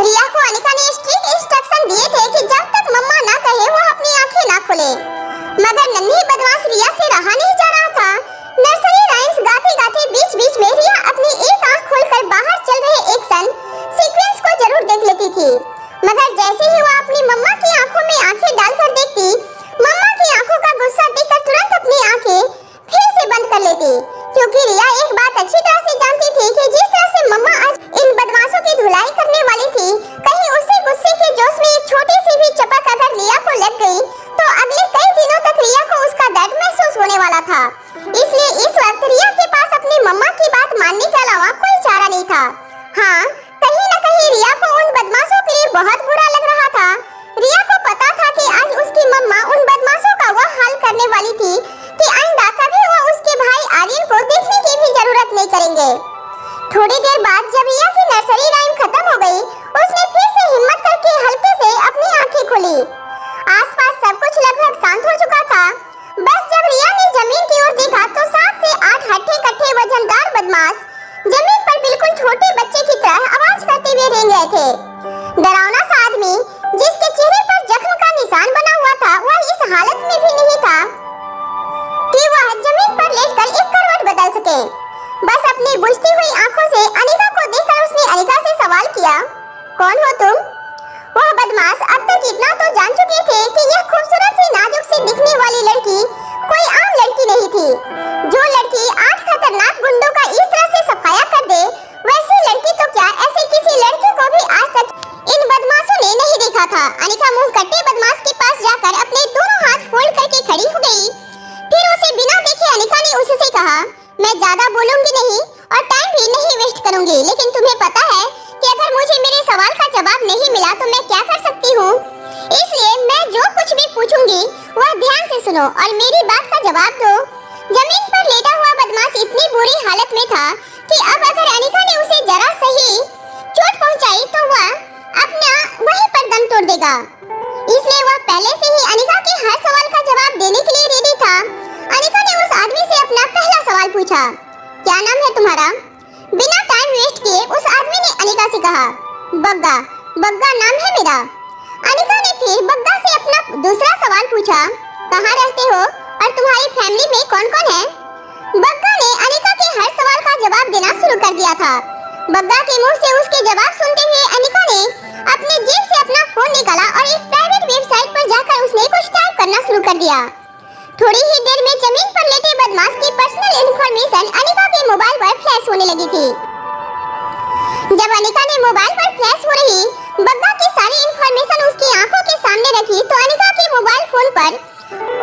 रिया को अनिका ने स्ट्रिक्ट इंस्ट्रक्शन दिए थे कि जब तक मम्मा ना कहे वो अपनी आंखें ना खोले, मगर नन्ही बदमाश रिया से रहा नहीं जा रहा था। नर्सरी राइम्स गाते गाते बीच बीच में रिया अपनी एक आंख खोलकर बाहर चल रहे एक्शन सीक्वेंस को जरूर देख लेती थी, मगर जैसे ही वो अपनी मम्मा की आंखों में आंखें डालकर देखती, मम्मा की आंखों का गुस्सा देखकर तुरंत अपनी आंखें फिर से बंद कर लेती, क्योंकि रिया एक बात अच्छी तरह से जानती थी कि जिस तरह से मम्मा आज इन बदमाशों की धुलाई करने वाली थी, कहीं उसे गुस्से के जोश में एक छोटी सी भी चपक अगर रिया को लग गई तो अगले कई दिनों तक रिया को उसका दर्द महसूस होने वाला था। इसलिए इस वक्त रिया के पास अपनी मम्मा की बात मानने के अलावा कोई चारा नहीं था। हाँ, कहीं न कहीं रिया को उन बदमाशों के लिए बहुत बुरा लग रहा था। रिया को पता था कि आज उसकी मम्मा उन बदमाशों का वह हाल करने वाली थी कि आइंदा कभी वो उसके भाई आर्यन को देखने की भी जरूरत नहीं करेंगे। थोड़ी देर बाद जब रिया की नर्सरी राइम खत्म हो गई, उसने फिर से हिम्मत करके हल्के से अपनी आंखें खोली। आसपास सब कुछ लगभग शांत हो चुका था। बस जब रिया ने जमीन की ओर देखा तो 7 से 8 हट्टे-कट्टे वजनदार बदमाश जमीन पर बिल्कुल छोटे बच्चे की तरह आवाज करते हुए रेंग रहे थे। डरावना सा आदमी जिसके चेहरे पर जख्म का निशान बना हुआ था, वह इस हालत में भी नहीं था कि वह जमीन पर लेटकर एक करवट बदल सके। बस अपनी बुझती हुई आंखों से अनिका को देखकर उसने अनिका से सवाल किया, कौन हो तुम? वह बदमाश अब तक इतना तो जान चुके थे कि यह खूबसूरत सी नाजुक सी दिखने वाली लड़की कोई आम लड़की नहीं थी। जो लड़की 8 खतरनाक गुंडों का इस तरह से सफाया कर दे, वैसी लड़की तो क्या ऐसे किसी लड़की को भी आज तक इन बदमाशों ने नहीं देखा था। अनिका मुंह कटे बदमाश के पास जाकर अपने दोनों हाथ फोल्ड करके खड़ी हो गई। फिर उसे बिना देखे अनिका ने उससे कहा, मैं ज्यादा बोलूंगी नहीं और टाइम भी नहीं वेस्ट करूंगी, लेकिन तुम्हें पता है कि अगर मुझे मेरे सवाल का जवाब नहीं मिला तो मैं क्या कर सकती हूँ। इसलिए मैं जो कुछ भी पूछूंगी वह ध्यान से सुनो और मेरी बात का जवाब दो। जमीन पर लेटा हुआ बदमाश इतनी बुरी हालत में था कि अब अगर अनिका ने उसे जरा सही चोट पहुंचाई तो वह अपना वहीं पर दम तोड़ देगा। इसलिए वह पहले से ही अनिका के हर सवाल का जवाब देने के लिए रेडी था। अनिका ने उस आदमी से अपना पहला सवाल पूछा, क्या नाम है तुम्हारा? बिना टाइम वेस्ट किए उस आदमी ने अनिका से कहा, बग्गा। बग्गा नाम है मेरा। अनिका ने फिर बग्गा से अपना दूसरा सवाल पूछा, कहाँ रहते हो और तुम्हारी फैमिली में कौन-कौन है? बग्गा ने अनिका के हर सवाल का जवाब देना शुरू कर दिया था। बग्गा के मुंह से उसके जवाब सुनते हुए अनिका ने अपने जेब से अपना फोन निकाला और एक प्राइवेट वेबसाइट पर जाकर उसने कुछ टाइप करना शुरू कर दिया। थोड़ी ही देर में जमीन पर लेटे बदमाश की पर्सनल इंफॉर्मेशन अनिका के मोबाइल पर फ्लैश होने लगी थी। जब अनिका ने मोबाइल पर फ्लैश हो रही बग्गा की सारी इंफॉर्मेशन उसकी आंखों के सामने रखी तो अनिका के मोबाइल फोन पर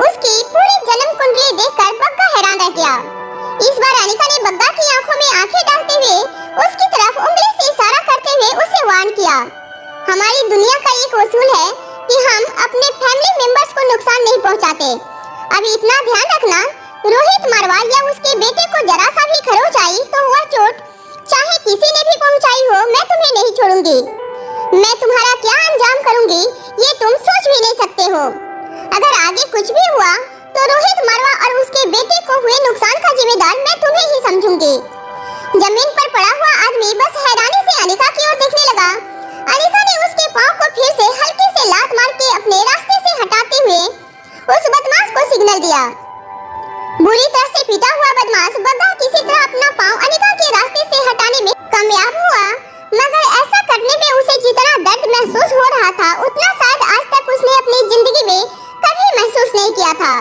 उसकी पूरी जन्म कुंडली देखकर बग्गा हैरान रह गया। इस बार अनिका ने बग्गा की आंखों में आंखें डालते हुए उसकी तरफ उंगली से इशारा करते हुए उसे वार्न किया, हमारी दुनिया का एक उसूल है कि हम अपने फैमिली मेंबर्स को नुकसान नहीं पहुंचाते। अभी इतना ध्यान रखना, रोहित मारवा या उसके बेटे को जरा सा भी खरोच आई तो वह चोट चाहे किसी ने भी पहुंचाई हो, मैं तुम्हें नहीं छोड़ूंगी। मैं तुम्हारा क्या अंजाम करूंगी ये तुम सोच भी नहीं सकते हो। अगर आगे कुछ भी हुआ तो रोहित मारवा और उसके बेटे को हुए नुकसान का जिम्मेदार मैं तुम्हें ही समझूंगी। जमीन पर पड़ा हुआ आदमी बस हैरानी से अनिका की ओर देखने लगा। अनिका ने उसके पांव को फिर से हल्के से लात मार के अपने रास्ते से हटाते हुए उस बदमाश को सिग्नल दिया। बुरी तरह से पीटा हुआ बदमाश बग्गा किसी तरह अपना पांव अनिका के रास्ते से हटाने में कामयाब हुआ, मगर ऐसा करने में उसे जितना दर्द महसूस हो रहा था उतना शायद आज तक उसने अपनी जिंदगी में कभी महसूस नहीं किया था।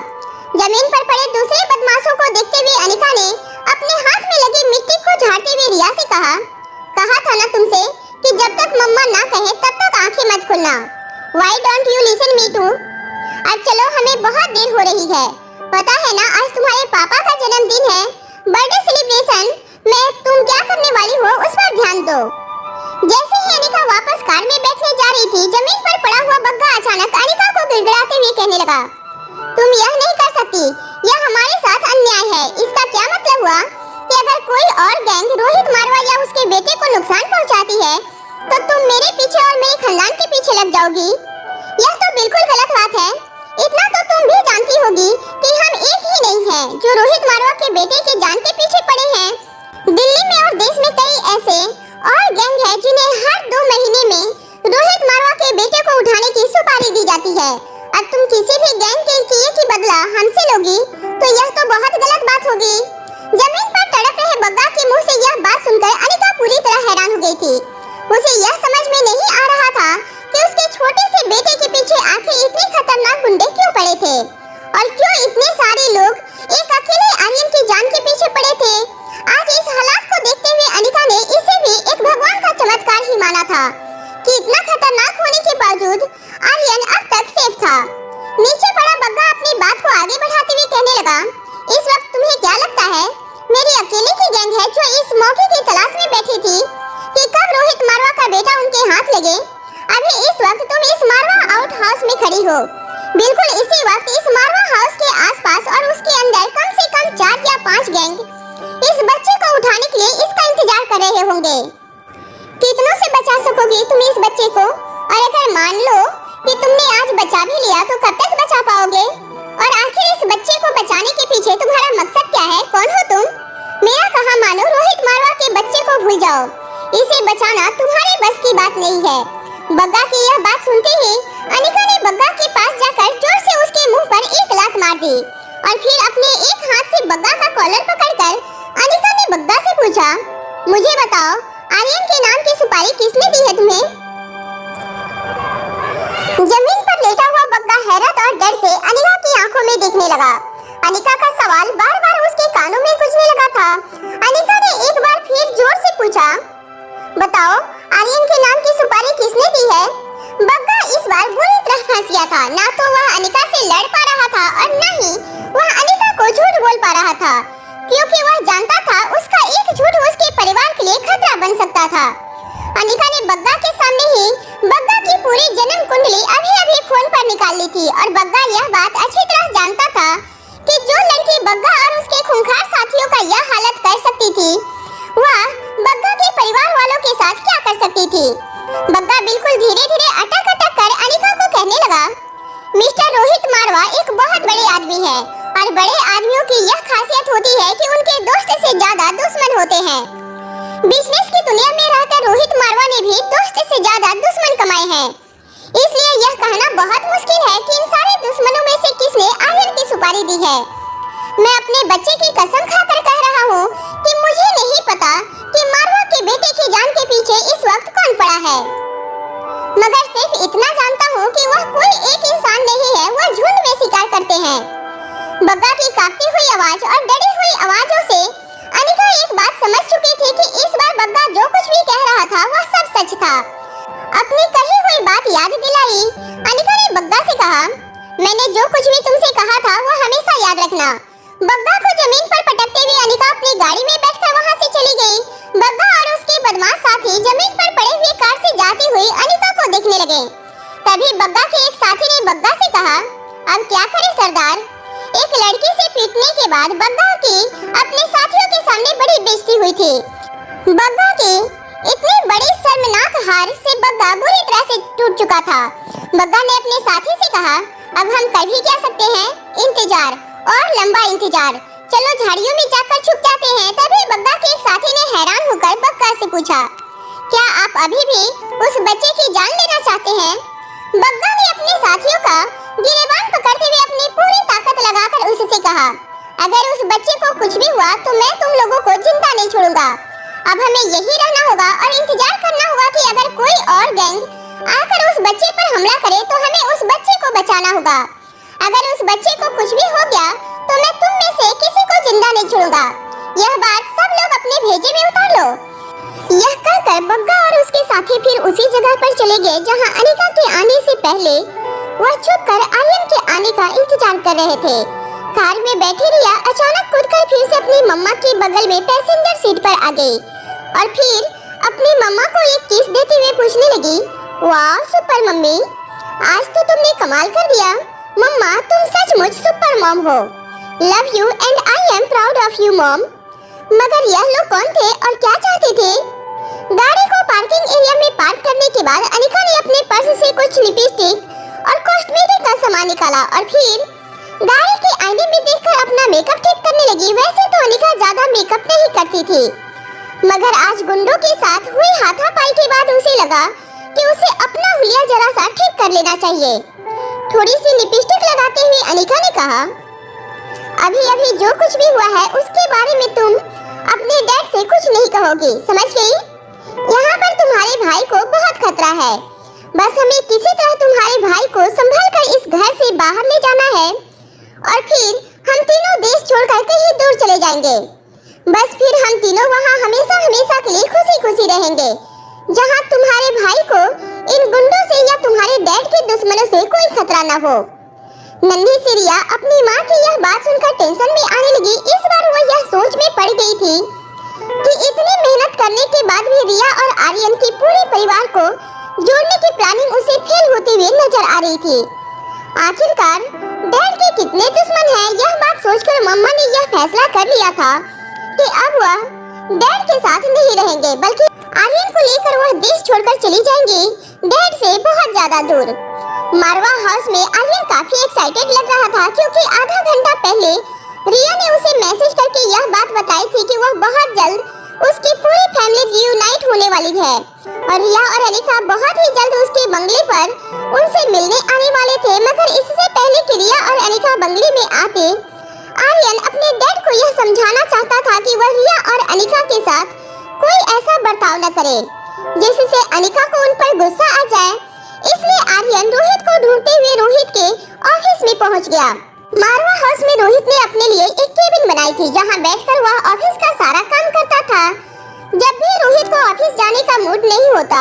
जमीन पर पड़े दूसरे बदमाशों को देखते हुए अनिका ने अपने हाथ में लगी मिट्टी को झाड़ते हुए रिया से कहा था ना तुमसे कि जब तक मम्मा ना कहे तब तक आंखें मत खोलना। Why don't you listen me too? अब चलो, हमें बहुत देर हो रही है। पता है ना आज तुम्हारे पापा का जन्मदिन है। बर्थडे सेलिब्रेशन में तुम क्या करने वाली हो उस पर ध्यान दो। जैसे ही अनिका वापस कार में बैठने जा रही थी जमीन पर पड़ा हुआ बग्गा अचानक अनिका को गिड़गिड़ाते हुए कहने लगा, तुम यह नहीं कर सकती, यह हमारे साथ अन्याय है। इसका क्या मतलब हुआ कि अगर कोई और गैंग रोहित मारवा या उसके बेटे को नुकसान पहुंचाती है तो तुम मेरे पीछे और मेरे खानदान के पीछे लग जाओगी। यह तो बिल्कुल गलत बात है। इतना तो तुम भी जानती होगी कि हम एक ही नहीं हैं जो रोहित मारवा के बेटे के जान के पीछे पड़े हैं। दिल्ली में और देश में कई ऐसे और गैंग हैं जिन्हें हर 2 महीने में रोहित मारवा के बेटे को उठाने की सुपारी दी जाती है। अब तुम किसी भी गैंग के किए की बदला हमसे लोगी तो यह तो बहुत गलत बात होगी। जमीन पर तड़प रहे बग्गा के मुंह से यह बात सुनकर अनिका पूरी तरह हैरान हो गई थी। उसे यह समझ में नहीं आ रहा था कि उसके छोटे से बेटे के पीछे आखिर इतने खतरनाक गुंडे क्यों पड़े थे और क्यों इतने सारे लोग एक अकेले आर्यन की जान के पीछे पड़े थे। आज इस हालात को देखते हुए अनिका ने इसे भी एक भगवान का चमत्कार ही माना था कि इतना खतरनाक होने के बावजूद आर्यन अब तक सेफ था। नीचे पड़ा बग्गा अपनी बात को आगे बढ़ाते हुए कहने लगा, इस वक्त तुम्हें क्या लगता है मेरी अकेले की गैंग है जो इस मौके की तलाश में बैठी थी कि कब रोहित मारवा का बेटा उनके हाथ लगे? अभी इस वक्त तुम इस मारवा आउट हाउस में खड़ी हो। बिल्कुल इसी वक्त इस मारवा हाउस के आसपास और उसके अंदर कम से कम 4 या 5 गैंग इस बच्चे को उठाने के लिए इसका इंतजार कर रहे होंगे। कितनों से बचा सकोगी तुम इस बच्चे को? और अगर मान लो कि तुमने आज बचा भी लिया तो कब तक बचा पाओगे? और आखिर इस बच्चे को बचाने के पीछे तुम्हारा मकसद क्या है? कौन हो तुम? मेरा कहा मानो रोहित मारवा के बच्चे को भूल जाओ। इसे बचाना तुम्हारे बस की बात नहीं है। बग्गा की यह बात सुनते ही अनिका ने बग्गा के पास जाकर जोर से उसके मुंह पर एक लात मार दी और फिर अपने एक हाथ से बग्गा का कॉलर पकड़कर अनिका ने बग्गा से पूछा, मुझे बताओ, आर्यन के नाम की सुपारी किसने दी है तुम्हें? जमीन पर लेटा हुआ बग्गा हैरत और डर से अनिका की आंखों में देखने लगा। अनिका का सवाल बार-बार उसके कानों में गूंजने लगा था। अनिका ने एक बार फिर जोर से पूछा, बताओ, आर्यन के नाम की सुपारी किसने दी है? बग्गा इस बार बुरी तरह फंस गया था। ना तो वह अनिका से लड़ पा रहा था और न ही वह अनिका को झूठ बोल पा रहा था, क्योंकि वह जानता था उसका एक झूठ उसके परिवार के लिए खतरा बन सकता था। अनिका ने बग्गा के सामने ही बग्गा की पूरी जन्म कुंडली अभी फोन पर निकाल ली थी और बग्गा यह बात अच्छी तरह जानता था कि जो लड़की बग्गा और उसके खूंखार साथियों का यह हालत कर सकती थी, वह बग्गा के परिवार वालों के साथ क्या कर सकती थी। बग्गा बिल्कुल धीरे-धीरे अटक-अटक कर अनिका को कहने लगा, मिस्टर रोहित मारवा एक बहुत बड़े आदमी है और बड़े आदमियों की यह खासियत होती है कि उनके दोस्त से ज्यादा दुश्मन होते हैं। बिजनेस की दुनिया में रहकर रोहित मारवा ने भी दोस्त से ज्यादा दुश्मन कमाए हैं। इसलिए यह कहना बहुत मुश्किल है कि इन सारे दुश्मनों में से किसने आर्यन की सुपारी दी है। मैं अपने बच्चे की कसम खाकर कह रहा हूँ कि मुझे नहीं पता कि मारवा के बेटे की जान के पीछे इस वक्त कौन पड़ा है, मगर सिर्फ इतना जानता हूँ कि वह कोई एक इंसान नहीं है, वह झुंड में शिकार करते हैं। बग्गा की कांपती हुई आवाज और डरी हुई आवाजों से अनिका एक बात समझ चुकी थी कि इस बार बग्गा जो कुछ भी कह रहा था वह सब सच था। अपनी कही हुई बात याद दिलाई अनिका ने बग्गा से कहा, मैंने जो कुछ भी तुमसे कहा था वह हमेशा याद रखना। बग्गा को जमीन पर पटकते हुए अनिका अपनी गाड़ी में बैठकर वहां से चली गई। बग्गा और उसके बदमाश साथी जमीन पर पड़े हुए कार से जाती हुई अनिका को देखने लगे। तभी बग्गा के एक साथी ने बग्गा से कहा, अब क्या करें सरदार? एक लड़की से पीटने के बाद बग्गा की अपने साथियों के सामने बड़ी बेइज्जती हुई थी। बग्गा की इतनी बड़ी शर्मनाक हार से बग्गा बुरी तरह से टूट चुका था। बग्गा ने अपने साथी से कहा, अब हम कर ही क्या सकते हैं? इंतजार और लंबा इंतजार, चलो झाड़ियों में जाकर छुप जाते हैं। तभी बग्गा के एक साथी ने हैरान होकर बग्गा से पूछा, क्या आप अभी भी उस बच्चे की जान लेना चाहते हैं? बग्गा ने अपने साथियों का गिरेबान पकड़ते हुए अपनी पूरी ताकत लगाकर उससे कहा, अगर उस बच्चे को कुछ भी हुआ तो मैं तुम लोगों को जिंदा नहीं छोड़ूंगा। अब हमें यही रहना होगा और इंतजार करना होगा कि अगर कोई और गैंग आकर उस बच्चे पर हमला करे तो हमें उस बच्चे को बचाना होगा। अगर उस बच्चे को कुछ भी हो गया तो मैं तुम में से किसी को जिंदा नहीं छोड़ूंगा। यह बात सब लोग अपने भेजे में उतार लो। यह कहकर बग्गा और उसके साथी फिर उसी जगह पर चले गए जहां अनिका के आने से पहले वह छुपकर आर्यन के आने का इंतजार कर रहे थे। कार में बैठी रिया अचानक कूदकर फिर से अपनी मम्मा के बगल में पैसेंजर सीट पर आ गई और फिर अपनी मम्मा को एक किस देते हुए पूछने लगी, वाह सुपर मम्मी, आज तो तुमने कमाल कर दिया। मम्मा, तुम सचमुच सुपर मॉम हो। Love you and I am proud of you mom. मगर यह लोग कौन थे और क्या चाहते थे? गाड़ी को पार्किंग एरिया में पार्क करने के बाद अनिका ने अपने पर्स से कुछ लिपस्टिक और कॉस्मेटिक का सामान निकाला और फिर गाड़ी के आईने में देखकर अपना मेकअप ठीक करने लगी। वैसे तो अनिका ज्यादा मेकअप नहीं करती थी, मगर आज गुंडों के साथ हुई हाथापाई के बाद उसे लगा कि उसे अपना हुलिया जरा सा ठीक कर लेना चाहिए। थोड़ी सी लिपस्टिक लगाते हुए अनिका ने कहा, अभी जो कुछ भी हुआ है उसके बारे में तुम अपने डैड से कुछ नहीं कहोगी, समझ गई? यहाँ पर तुम्हारे भाई को बहुत खतरा है। बस हमें किसी तरह तुम्हारे भाई को संभाल कर इस घर से बाहर ले जाना है और फिर हम तीनों देश छोड़कर कहीं दूर चले जाएंगे। बस फिर हम तीनों वहाँ हमेशा हमेशा के लिए खुशी खुशी रहेंगे, जहाँ तुम्हारे भाई को इन गुंडों से या तुम्हारे डैड के दुश्मनों से कोई खतरा न हो। नन्ही सी रिया अपनी माँ की यह बात सुनकर टेंशन में आने लगी। इस बार वो यह सोच में पड़ गई थी कि इतनी मेहनत करने के बाद भी रिया और आर्यन के पूरे परिवार को जोड़ने की प्लानिंग उसे फेल होते हुए नजर आ रही थी। आखिरकार डैड के कितने दुश्मन हैं, यह बात सोचकर मम्मा ने यह फैसला कर लिया था कि अब वह डैड के साथ नहीं रहेंगे, बल्कि आर्यन को लेकर वह देश छोड़कर चली जाएंगी, डैड से बहुत ज्यादा दूर। मारवा हाउस में आर्यन काफी एक्साइटेड लग रहा था क्योंकि आधा घंटा पहले रिया ने उसे मैसेज करके यह बात बताई थी कि वह बहुत जल्द उसकी पूरी फैमिली रियूनाइट होने वाली है और रिया और अनिका बहुत ही जल्द उसके बंगले पर उनसे मिलने आने वाले थे। मगर इससे पहले कि रिया और अनिका बंगले में आते, आर्यन अपने डैड को यह समझाना चाहता था कि वह रिया और अनिका के साथ कोई ऐसा बर्ताव न करे जिससे अनिका को उन पर गुस्सा आ जाए। इसलिए आर्यन रोहित को ढूंढते हुए रोहित के ऑफिस में पहुंच गया। मारवा हाउस में रोहित ने अपने लिए एक केबिन बनाई थी जहां बैठकर वह ऑफिस का सारा काम करता था। जब भी रोहित को ऑफिस जाने का मूड नहीं होता,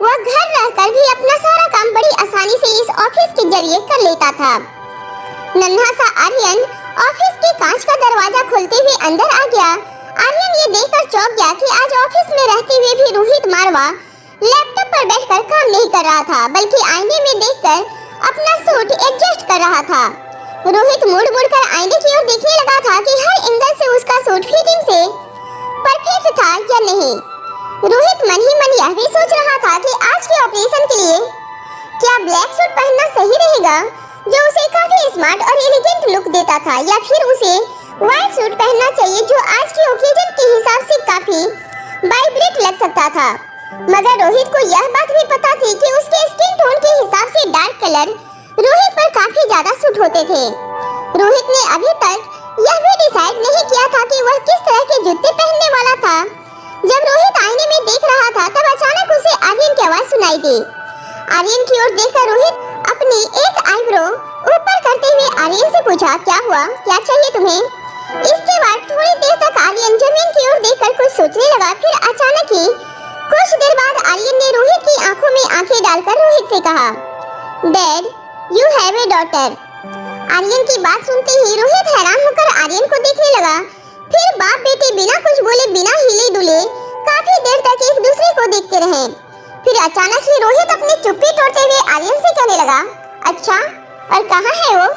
वह घर रहकर भी अपना सारा काम बड़ी आसानी से इस ऑफिस के जरिए कर लेता था। नन्हा सा आर्यन ऑफिस के कांच का दरवाजा खोलते हुए अंदर आ गया। आर्यन ये देखकर चौंक गया कि आज ऑफिस में रहते हुए भी रोहित मारवा लैपटॉप पर बैठकर काम नहीं कर रहा था, बल्कि आईने में देखकर अपना सूट एडजस्ट कर रहा था। रोहित मुड़ कर आईने की ओर देखने लगा था कि हर एंगल से उसका सूट फिटिंग से परफेक्ट था या नहीं। रोहित मन ही मन यह भी सोच रहा था कि आज के ऑपरेशन के लिए क्या ब्लैक सूट पहनना सही रहेगा, जो उसे काफी स्मार्ट और एलिगेंट लुक देता था, या फिर उसे व्हाइट सूट पहनना चाहिए जो आज के ओकेजन के हिसाब से काफी वाइब्रेंट लग सकता था। मगर रोहित को यह बात भी पता थी कि उसके स्किन टोन के हिसाब से डार्क कलर रोहित पर काफी ज्यादा सूट होते थे। रोहित ने अभी तक यह भी डिसाइड नहीं किया था कि वह किस तरह के जूते पहनने वाला था। जब रोहित आईने में देख रहा था, तब अचानक उसे आर्यन की आवाज सुनाई दी। आर्यन की ओर देखकर रोहित अपनी एक आईब्रो ऊपर करते हुए आर्यन से पूछा, क्या हुआ, क्या चाहिए तुम्हें? इसके बाद थोड़ी देर तक आर्यन जमीन की ओर देखकर कुछ सोचने लगा। फिर अचानक ही कुछ देर बाद आर्यन ने रोहित की आंखों में आंखें डालकर रोहित से कहा, dad, you have a daughter. Aryan की बात सुनते ही रोहित हैरान होकर आर्यन को देखने लगा। फिर बाप बेटे बिना कुछ बोले, बिना हिले डुले काफी देर तक एक दूसरे को देखते रहे। फिर अचानक ही रोहित अपनी चुप्पी तोड़ते हुए आर्यन से कहने लगा, अच्छा, और कहाँ है वो?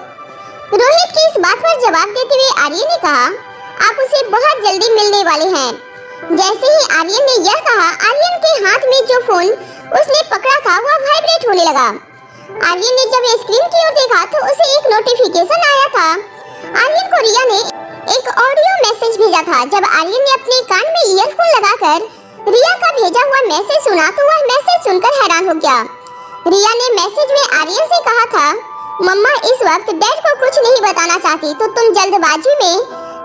रोहित की इस बात पर जवाब देते हुए आर्यन ने कहा, आप उसे बहुत जल्दी मिलने वाले हैं। जैसे ही आर्यन ने यह कहा, आर्यन के हाथ में जो फोन उसने पकड़ा था वह वाइब्रेट होने लगा। आर्यन ने जब स्क्रीन की ओर देखा तो उसे एक नोटिफिकेशन आया था। आर्यन को रिया ने एक ऑडियो मैसेज भेजा था। जब आर्यन ने अपने कान में ईयरफोन लगाकर रिया का भेजा हुआ मैसेज सुना तो वह मैसेज सुनकर हैरान हो गया। रिया ने मैसेज में आर्यन से कहा था, मम्मा इस वक्त डैड को कुछ नहीं बताना चाहती, तो तुम जल्दबाजी में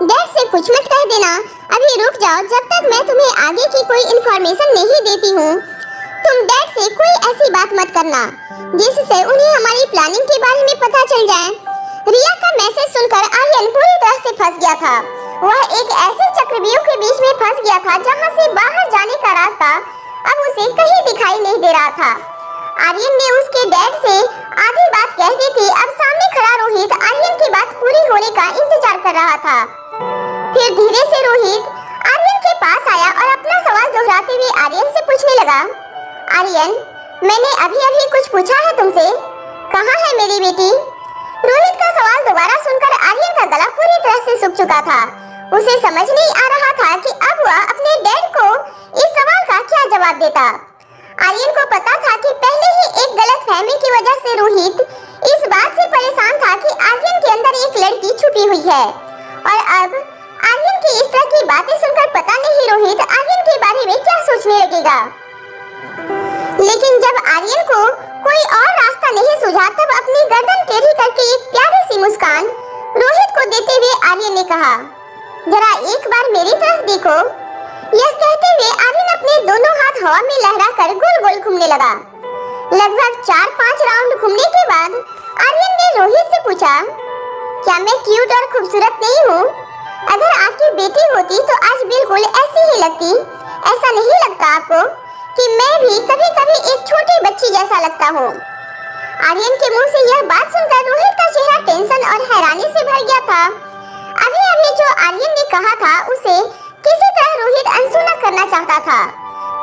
डैड से कुछ मत कह देना। अभी रुक जाओ, जब तक मैं तुम्हें आगे की कोई इन्फॉर्मेशन नहीं देती हूँ। तुम डैड से कोई ऐसी बात मत करना जिससे उन्हें हमारी प्लानिंग के बारे में पता चल जाए। रिया का मैसेज सुनकर आर्यन पूरी तरह से फंस गया था। वह एक ऐसे चक्रव्यूह के बीच में फंस गया था जहाँ से बाहर जाने का रास्ता अब उसे कहीं दिखाई नहीं दे रहा था। आर्यन ने उसके डैड से आधी बात कह दी थी। अब सामने खड़ा रोहित आर्यन की बात पूरी होने का इंतजार कर रहा था। फिर धीरे से रोहित आर्यन के पास आया और अपना सवाल दोहराते हुए आर्यन से पूछने लगा, आर्यन, मैंने अभी कुछ पूछा है तुमसे, कहाँ है मेरी बेटी? रोहित का सवाल दोबारा सुनकर आर्यन का गला पूरी तरह से सूख चुका था। उसे समझ नहीं आ रहा था कि अब वह अपने डैड को इस सवाल का क्या जवाब देता। आर्यन को पता था कि पहले ही एक गलतफहमी की वजह से रोहित इस बात से परेशान था कि आर्यन के अंदर एक लड़की छुपी हुई है, और अब आर्यन की इस तरह की बातें सुनकर पता नहीं रोहित आर्यन के बारे में क्या सोचने लगेगा। लेकिन जब आर्यन को कोई और रास्ता नहीं सूझा, तब अपनी गर्दन टेढ़ी करके एक प्यारी सी मुस्कान रोहित को देते हुए आर्यन ने कहा, जरा एक बार मेरी तरफ देखो। यह कहते हुए आर्यन अपने दोनों हाथ हवा में लहराकर गोल गोल घूमने लगा। लगभग 4-5 राउंड घूमने के बाद आर्यन ने रोहित से पूछा, क्या मैं क्यूट और खूबसूरत नहीं हूँ? अगर आपकी बेटी होती तो आज बिल्कुल ऐसी ही लगती। ऐसा नहीं लगता आपको कि मैं भी कभी कभी एक छोटी बच्ची जैसा लगता हूँ? आर्यन के मुंह से यह बात सुनकर रोहित का चेहरा टेंशन और हैरानी से भर गया था। अभी जो आर्यन ने कहा था उसे किसी तरह रोहित अनसुना करना चाहता था,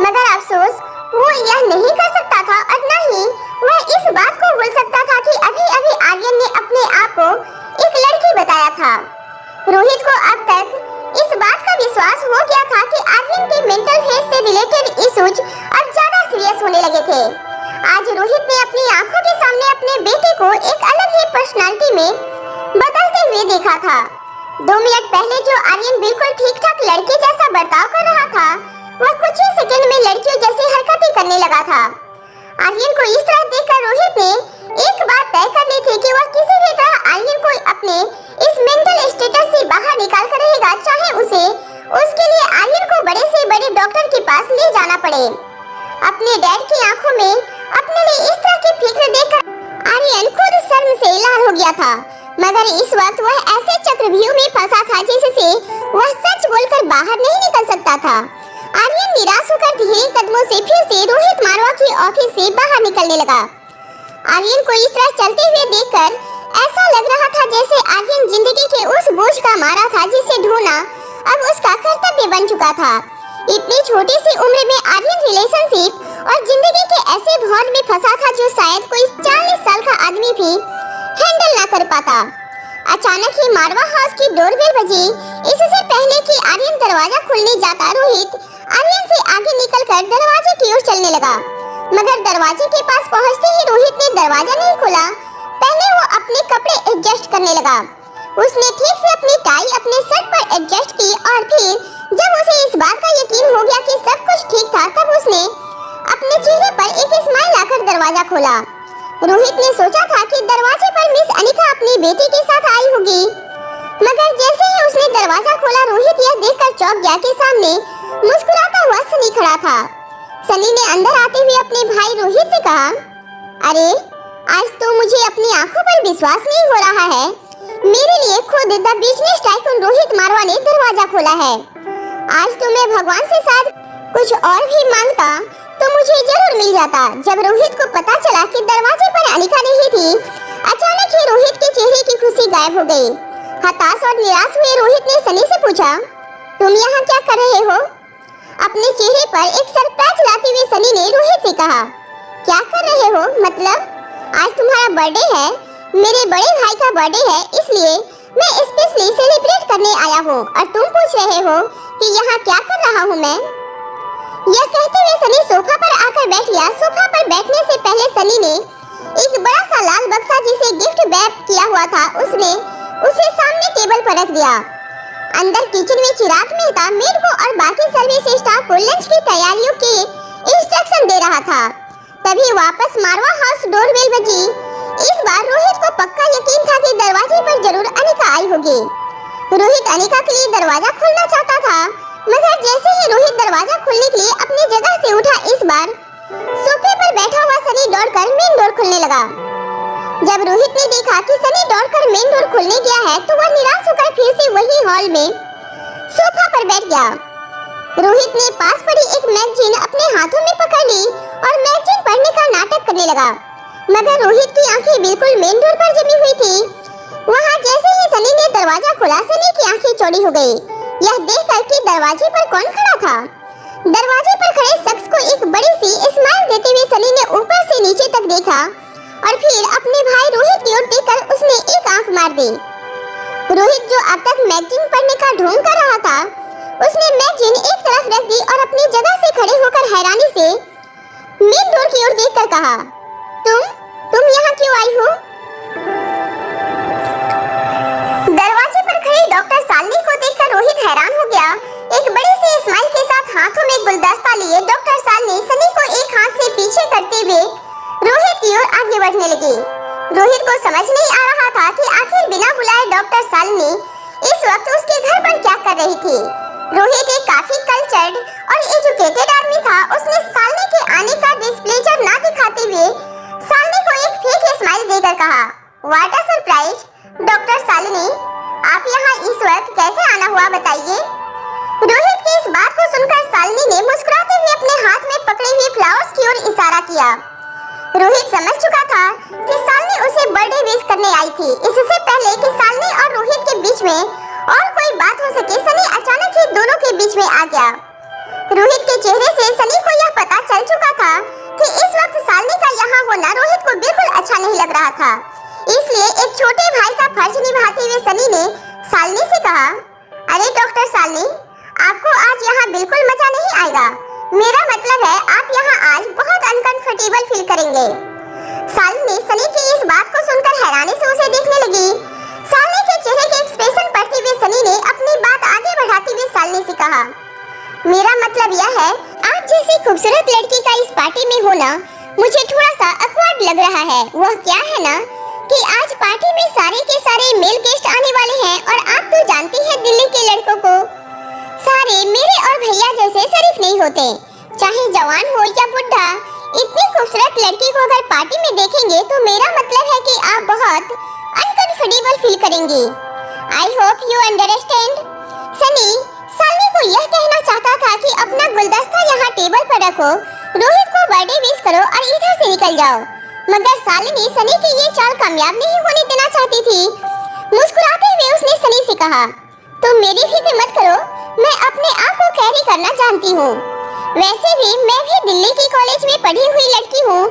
मगर अफसोस वो यह नहीं कर सकता था, और न ही वह इस बात को भूल सकता था कि अभी आर्यन ने अपने आप को एक लड़की बताया था। रोहित को अब तक इस बात का विश्वास हो गया था कि आर्यन के मेंटल हेल्थ से रिलेटेड इश्यूज अब ज्यादा सीरियस होने लगे थे। आज रोहित ने अपनी आंखों के सामने अपने बेटे को एक अलग ही पर्सनालिटी में बदलते हुए देखा था। 2 मिनट पहले जो आर्यन बिल्कुल ठीक ठाक लड़के जैसा बर्ताव कर रहा था, वह कुछ ही सेकंड में लड़कियों जैसी हरकतें करने लगा था। आर्यन को इस तरह देखकर रोहित ने एक बात तय कर ली थी कि वह किसी भी तरह आर्यन को अपने इस मेंटल स्टेटस से बाहर निकाल कर रहेगा, चाहे उसके लिए आर्यन को बड़े से बड़े डॉक्टर के पास ले जाना पड़े। अपने डैड की आंखों में अपने लिए इस तरह की फिक्र देखकर आर्यन खुद शर्म से लाल हो गया था, मगर इस वक्त वह ऐसे चक्रव्यूह में फंसा था जिससे वह सच बोलकर बाहर नहीं निकल सकता था। आर्यन निराश होकर धीरे कदमों से फिर से रोहित मारवा की ऑफिस से बाहर निकलने लगा। आर्यन को इस तरह चलते हुए देखकर ऐसा लग रहा था जैसे आर्यन जिंदगी के उस बोझ का मारा था जिसे ढोना अब उसका कर्तव्य बन चुका था। इतनी छोटी सी उम्र में आर्यन रिलेशनशिप और जिंदगी के ऐसे भौर में फंसा था जो शायद कोई 40 साल का आदमी भी हैंडल ना कर पाता। अचानक ही मारवा हाउस की डोरबेल बजी। इससे पहले कि आर्यन दरवाजा खोलने जाता, रोहित आर्यन से आगे निकलकर दरवाजे की ओर चलने लगा, मगर दरवाजे के पास पहुंचते ही रोहित ने दरवाजा नहीं खोला। पहले वो अपने कपड़े एडजस्ट करने लगा। उसने ठीक से अपनी टाई अपने शर्ट पर एडजस्ट की और फिर जब उसे इस बात का यकीन हो गया कि सब कुछ ठीक था, तब उसने अपने चेहरे पर एक स्माइल लाकर दरवाजा खोला। रोहित ने सोचा था कि दरवाजे पर मिस अनिका अपनी बेटी के साथ आई होगी, मगर जैसे ही उसने दरवाजा खोला, रोहित यह देखकर चौंक गया कि सामने मुस्कुराता हुआ सनी खड़ा था। सनी ने अंदर आते हुए अपने भाई रोहित से कहा, अरे आज तो मुझे अपनी आंखों पर विश्वास नहीं हो रहा है। मेरे लिए खुद द बिजनेस टाइकून रोहित मारवा ने दरवाजा खोला है। आज तो मैं भगवान से शायद कुछ और भी मांगता तो मुझे जरूर मिल जाता। जब रोहित को पता चला कि दरवाजे पर अनिका नहीं थी, अचानक ही रोहित के चेहरे की खुशी गायब हो गई। हताश और निराश हुए रोहित ने सनी से पूछा, तुम यहाँ क्या कर रहे हो? अपने चेहरे पर एक सरप्राइज लाते हुए सनी ने रोहित से कहा, क्या कर रहे हो? मतलब आज तुम्हारा बर्थडे है, मेरे बड़े भाई का बर्थडे है, इसलिए मैं स्पेशली सेलिब्रेट करने आया हूँ और तुम पूछ रहे हो कि यहाँ क्या कर रहा हूँ मैं? यह कहते हुए सनी सोफा पर आकर बैठ गया। सोफा पर बैठने से पहले सनी ने एक बड़ा सा लाल बक्सा जिसे गिफ्ट रैप किया हुआ था उसे सामने टेबल पर रख दिया। अंदर किचन में चिराग मेहता मेड को और बाकी सर्विस स्टाफ को लंच की तैयारियों के इंस्ट्रक्शन दे रहा था। तभी वापस मारवा हाउस डोरबेल बजी। इस बार रोहित को पक्का यकीन था कि दरवाजे पर जरूर अनिका आई होगी। रोहित अनिका के लिए दरवाजा खोलना चाहता था, मगर जैसे ही रोहित दरवाजा खोलने के लिए अपनी जगह से उठा, इस बार सोफे पर बैठा हुआ सनी दौड़कर मेन डोर खोलने लगा। जब रोहित ने देखा कि सनी दौड़कर मेन डोर खोलने गया है, तो वह निराश होकर फिर से वही हॉल में सोफा पर बैठ गया। रोहित ने पास पड़ी एक मैगजीन अपने हाथों में पकड़ ली और मैगजीन पढ़ने का नाटक करने लगा, मगर रोहित की आंखें बिल्कुल मेन डोर पर जमी हुई थी। वहाँ जैसे ही सनी ने दरवाजा खोला, सनी की आंखें चौड़ी हो गई, यह देखकर कि दरवाजे पर कौन खड़ा था। दरवाजे पर खड़े शख्स को एक बड़ी सी स्माइल देते हुए सनी ने ऊपर से नीचे तक देखा और फिर अपने भाई रोहित की ओर देखकर उसने एक आंख मार दी। रोहित जो अब तक मैगजीन पढ़ने का ढोंग कर रहा था, उसने मैगजीन एक तरफ रख दी और अपनी जगह से खड़े होकर हैरानी से मेन डोर की ओर देखकर कहा, तुम यहाँ क्यों आई हो? दरवाजे पर खड़ी डॉक्टर सालनी को देखकर रोहित हैरान हो गया। एक बड़ी सी स्माइल के साथ हाथों में गुलदस्ता लिए डॉक्टर सालनी सनी को एक हाथ से पीछे करते हुए रोहित की ओर आगे बढ़ने लगी। रोहित को समझ नहीं आ रहा था कि आखिर बिना बुलाए डॉक्टर सालनी इस वक्त उसके घर पर क्या कर रही थी। रोहित एक काफी कल्चर्ड और एजुकेटेड आदमी था। उसने सालनी के आने का डिस्प्लेजर ना दिखाते हुए सालनी को एक फेक स्माइल देकर कहा, what a surprise doctor Shalini, आप यहाँ इस वक्त कैसे आना हुआ बताइए? रोहित की इस बात को सुनकर सालनी ने मुस्कुराते हुए अपने हाथ में पकड़े हुए फ्लावर्स की ओर इशारा किया। रोहित समझ चुका था कि सालनी उसे बर्थडे विश करने आई थी। इससे पहले कि सालनी और रोहित के बीच में और कोई बात हो सके, सनी अचानक ही दोनों के बीच में आ गया। रोहित के चेहरे से सनी को यह पता चल चुका था कि इस वक्त सालनी का यहाँ होना रोहित को बिल्कुल अच्छा नहीं लग रहा था। इसलिए एक छोटे भाई का फर्ज निभाते हुए सनी ने सालनी से कहा, अरे डॉक्टर सालनी, आपको आज यहाँ बिल्कुल मजा नहीं आएगा। मेरा मतलब है आप यहाँ आज बहुत अनकंफर्टेबल फील करेंगे। सालनी सनी की इस बात को सुनकर हैरानी से उसे देखने लगी। सालनी के चेहरे के एक्सप्रेशन पढ़ते हुए सनी ने अपनी बात आगे बढ़ाते हुए सालनी से कहा, मेरा मतलब यह है आप जैसी खूबसूरत लड़की का इस पार्टी में होना मुझे थोड़ा सा awkward लग रहा है। वह क्या है ना कि आज पार्टी में सारे के सारे मेल गेस्ट आने वाले हैं और आप तो जानती हैं दिल्ली के लड़कों को सारे मेरे और भैया जैसे शरीफ नहीं होते, चाहे जवान हो या बुढ़ा। इतनी खूबसूरत लड़की को अगर पार्टी में देखेंगे तो मेरा मतलब है कि आप बहुत अनकंफर्टेबल फील करेंगी। I hope you understand. Sunny Shalini को यह कहना चाहता था कि अपना गुलदस्ता यहाँ टेबल पर रखो, रोहित को बर्थडे विश करो और इधर से निकल जाओ, मगर सालनी सनी की ये चाल कामयाब नहीं होने देना चाहती थी। मुस्कुराते हुए उसने सनी से कहा, तुम मेरी फिक्र मत करो, मैं अपने आप को कैरी करना जानती हूँ। वैसे भी मैं भी दिल्ली की कॉलेज में पढ़ी हुई लड़की हूँ,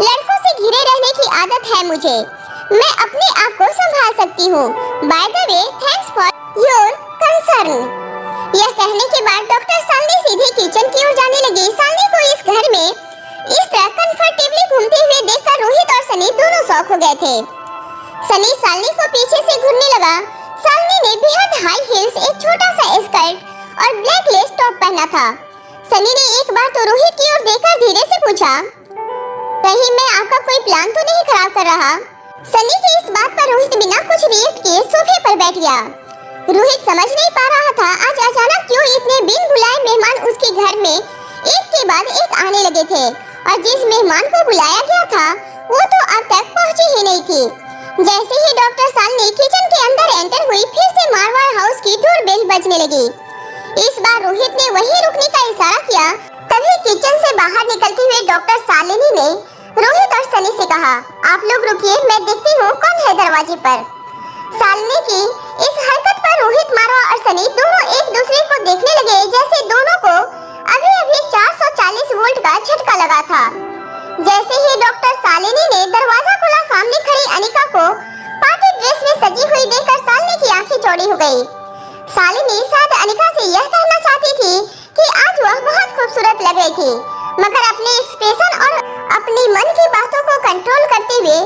लड़कों से घिरे रहने की आदत है मुझे, मैं अपने आप को संभाल सकती हूँ। By the way thanks for your concern. यह कहने के बाद डॉक्टर सालनी सीधे किचन की ओर जाने लगी। सालनी को इस घर में इस तरह कंफर्टेबली घूमते हुए देखकर रोहित और सनी दोनों शॉक हो गए थे। सनी सालनी को पीछे से घूरने लगा। सालनी ने बेहद हाई हील्स, एक छोटा सा स्कर्ट और ब्लैक लेस टॉप पहना था। सनी ने एक बार तो रोहित की ओर देखकर धीरे से पूछा, कहीं मैं आपका कोई प्लान तो नहीं खराब कर रहा? सनी की इस बात पर रोहित बिना कुछ रिएक्ट किए सोफे पर बैठ गया। रोहित समझ नहीं पा रहा था आज अचानक क्यों इतने बिन बुलाए मेहमान उसके घर में एक के बाद एक आने लगे थे, और जिस मेहमान को बुलाया गया था वो तो अब तक पहुंची ही नहीं थी। जैसे ही डॉक्टर सालनी किचन के अंदर एंटर हुई, फिर से मारवाड़ हाउस की डोरबेल बजने लगी। इस बार रोहित ने वहीं रुकने का इशारा किया। तभी किचन से बाहर निकलते हुए डॉक्टर सालिनी ने रोहित और सनी से कहा, आप लोग रुकिए, मैं देखती हूँ कौन है दरवाजे पर। सालिनी की इस हरकत पर रोहित, मारवा और सनी दोनों एक दूसरे को देखने लगे जैसे दोनों को अभी अभी 440 वोल्ट का झटका लगा था। जैसे ही डॉक्टर सालिनी ने दरवाजा खोला, सामने खड़ी अनिका को पार्टी ड्रेस में सजी हुई देखकर सालिनी की आंखें चौड़ी हो गई। सालिनी शायद अनिका से यह कहना चाहती थी कि आज वह बहुत खूबसूरत लग रही थी, मगर अपने एक्सप्रेशन और अपनी मन की बातों को कंट्रोल करते हुए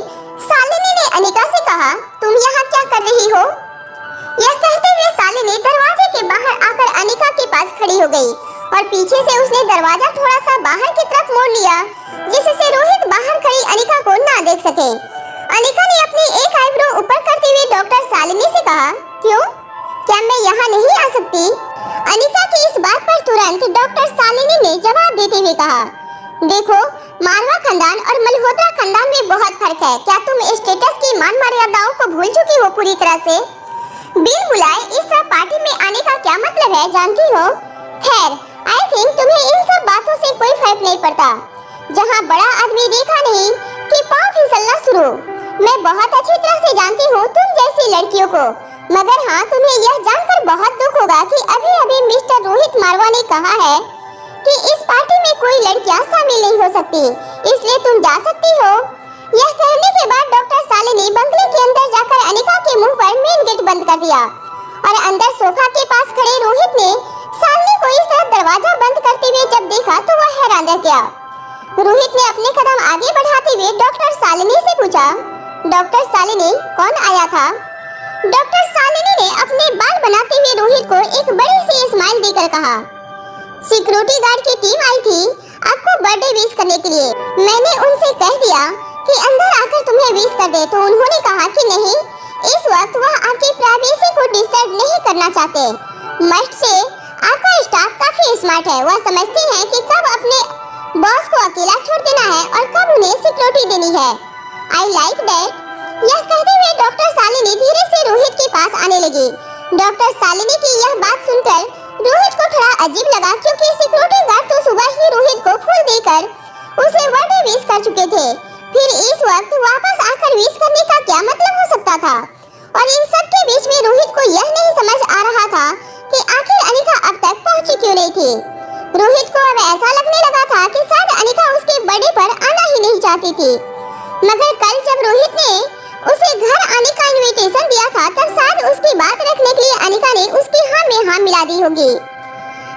सालिनी ने अनिका से कहा, तुम यहाँ क्या कर रही हो? यह कहते हुए सालिनी दरवाजे के बाहर आकर अनिका के पास खड़ी हो गई और पीछे से उसने दरवाजा थोड़ा सा बाहर की तरफ मोड़ लिया, जिससे रोहित बाहर खड़ी अनिका को ना देख सके। अनिका ने अपनी एक आईब्रो ऊपर करते हुए डॉक्टर सालिनी से कहा, क्यों, क्या मैं यहाँ नहीं आ सकती? अनिका की इस बात पर तुरंत डॉक्टर सालिनी ने जवाब देते हुए कहा, देखो, मारवा खानदान और मल्होत्रा खानदान में बहुत फर्क है। क्या तुम स्टेटस की मान मर्यादाओं को भूल चुकी हो पूरी तरह से? बिन बुलाए इस तरह पार्टी में आने का क्या मतलब है, जानती हो? खैर, आई थिंक तुम्हें इन सब बातों से कोई फर्क नहीं पड़ता। जहाँ बड़ा आदमी देखा नहीं कि पाँव फिसलना शुरू। मैं बहुत अच्छी तरह से जानती हूँ तुम जैसी लड़कियों को, मगर हाँ, तुम्हें यह जानकर बहुत दुख होगा कि अभी अभी मिस्टर रोहित मारवा ने कहा है कि इस पार्टी में कोई लड़कियां शामिल नहीं हो सकती, इसलिए तुम जा सकती हो। यह कहने के बाद डॉक्टर सालिनी बंगले के अंदर जाकर अनिका के मुंह पर मेन गेट बंद कर दिया और अंदर सोफा के पास खड़े रोहित ने सालिनी को इस तरह दरवाजा बंद करते हुए जब देखा तो वह हैरान रह गया। रोहित ने अपने कदम आगे बढ़ाते हुए डॉक्टर सालिनी से पूछा, डॉक्टर सालिनी, कौन आया था? डॉक्टर सालिनी ने अपने बाल बनाते हुए रोहित को एक बड़ी सी स्माइल देकर कहा, सिक्योरिटी गार्ड की टीम आई थी आपको बर्थडे विश करने के लिए। मैंने उनसे कह दिया कि अंदर आकर तुम्हें विश कर दे, तो उन्होंने कहा कि नहीं, इस वक्त वह आपकी प्राइवेसी को डिस्टर्ब नहीं करना चाहते। मस्ट से आपका स्टाफ काफी स्मार्ट है, वह समझते हैं कि कब अपने बॉस को अकेला छोड़ देना है और कब उन्हें सिक्योरिटी देनी है। I like that. यह कहते हुए डॉक्टर सालिनी धीरे से रोहित के पास आने लगी। डॉक्टर सालिनी की यह बात सुनकर रोहित को थोड़ा अजीब लगा, क्योंकि सिक्योरिटी गार्ड तो सुबह ही रोहित को फूल देकर उसे बर्थडे विश कर चुके थे। फिर इस वक्त वापस आकर विश करने का क्या मतलब हो सकता था? और इन सब के बीच में रोहित को यह नहीं समझ आ रहा था कि आखिर अनिका अब तक पहुंची क्यों नहीं थी। रोहित को अब ऐसा लगने लगा था कि शायद अनिका उसके बर्थडे पर आना ही नहीं चाहती थी, मगर कल जब रोहित ने उसे घर आने का इनविटेशन दिया था तब शायद उसकी बात रखने के लिए अनिका ने उसकी हाँ में हाँ मिला दी होगी।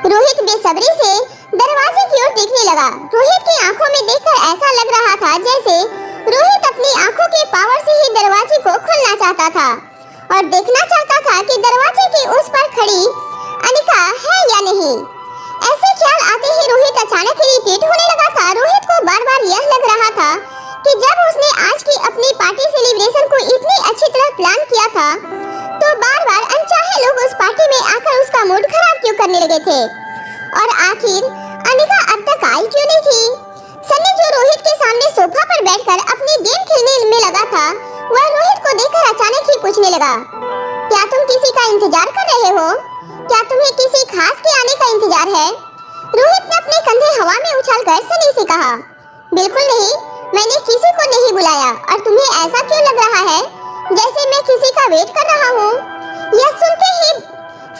रोहित बेसब्री से दरवाजे की ओर देखने लगा। रोहित की आंखों में देखकर ऐसा लग रहा था जैसे रोहित अपनी आंखों के पावर से ही दरवाजे को खोलना चाहता था और देखना चाहता था कि दरवाजे के उस पर खड़ी अनिका है या नहीं। ऐसे ख्याल आते ही रोहित अचानक इरिटेट होने लगा था। रोहित को बार-बार यह लग रहा था कि जब उसने आज की अपनी पार्टी सेलिब्रेशन को इतनी अच्छी तरह प्लान किया था, तो बार-बार अनचाहे लोग उस पार्टी में आकर उसका मूड खराब क्यों करने लगे थे? और आखिर अनिका अब तक आई क्यों नहीं थी? सनी जो रोहित के सामने सोफा पर बैठकर अपनी गेम खेलने में लगा था, वह रोहित को देखकर अचानक ही पूछने लगा, क्या तुम किसी का इंतजार कर रहे हो? क्या तुम्हें किसी खास के आने का इंतजार है? रोहित ने अपने कंधे हवा में उछालकर सनी से कहा, बिल्कुल नहीं, मैंने किसी को नहीं बुलाया। और तुम्हें ऐसा क्यों लग रहा है जैसे मैं किसी का वेट कर रहा हूँ? यह सुनते ही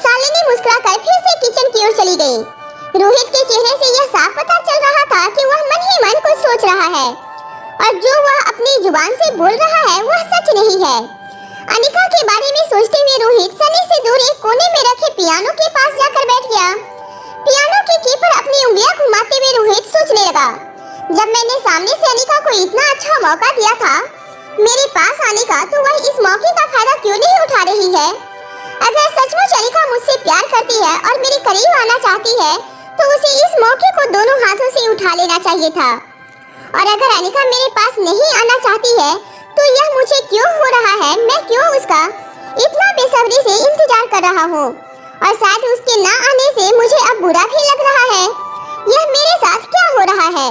शालिनी मुस्कुराकर फिर से किचन की ओर चली गई। रोहित के चेहरे से यह साफ पता चल रहा था कि वह मन ही मन कुछ सोच रहा है और जो वह अपनी जुबान से बोल रहा है वह सच नहीं है। अनिका के बारे में सोचते हुए रोहित सनी से दूर एक कोने में रखे पियानो के पास जाकर बैठ गया। पियानो के की पर अपनी उंगलियां घुमाते हुए रोहित सोचने लगा, जब मैंने सामने से अनिका को इतना अच्छा मौका दिया था मेरे पास आने का, तो वह इस मौके का फायदा क्यों नहीं उठा रही है? अगर सचमुच अनिका मुझसे प्यार करती है और मेरे करीब आना चाहती है, तो उसे इस मौके को दोनों हाथों से उठा लेना चाहिए था। और अगर अनिका मेरे पास नहीं आना चाहती है, तो यह मुझे क्यों हो रहा है? मैं क्यों उसका इतना बेसब्री से इंतजार कर रहा हूँ? और शायद उसके ना आने से मुझे अब बुरा भी लग रहा है। यह मेरे साथ क्या हो रहा है?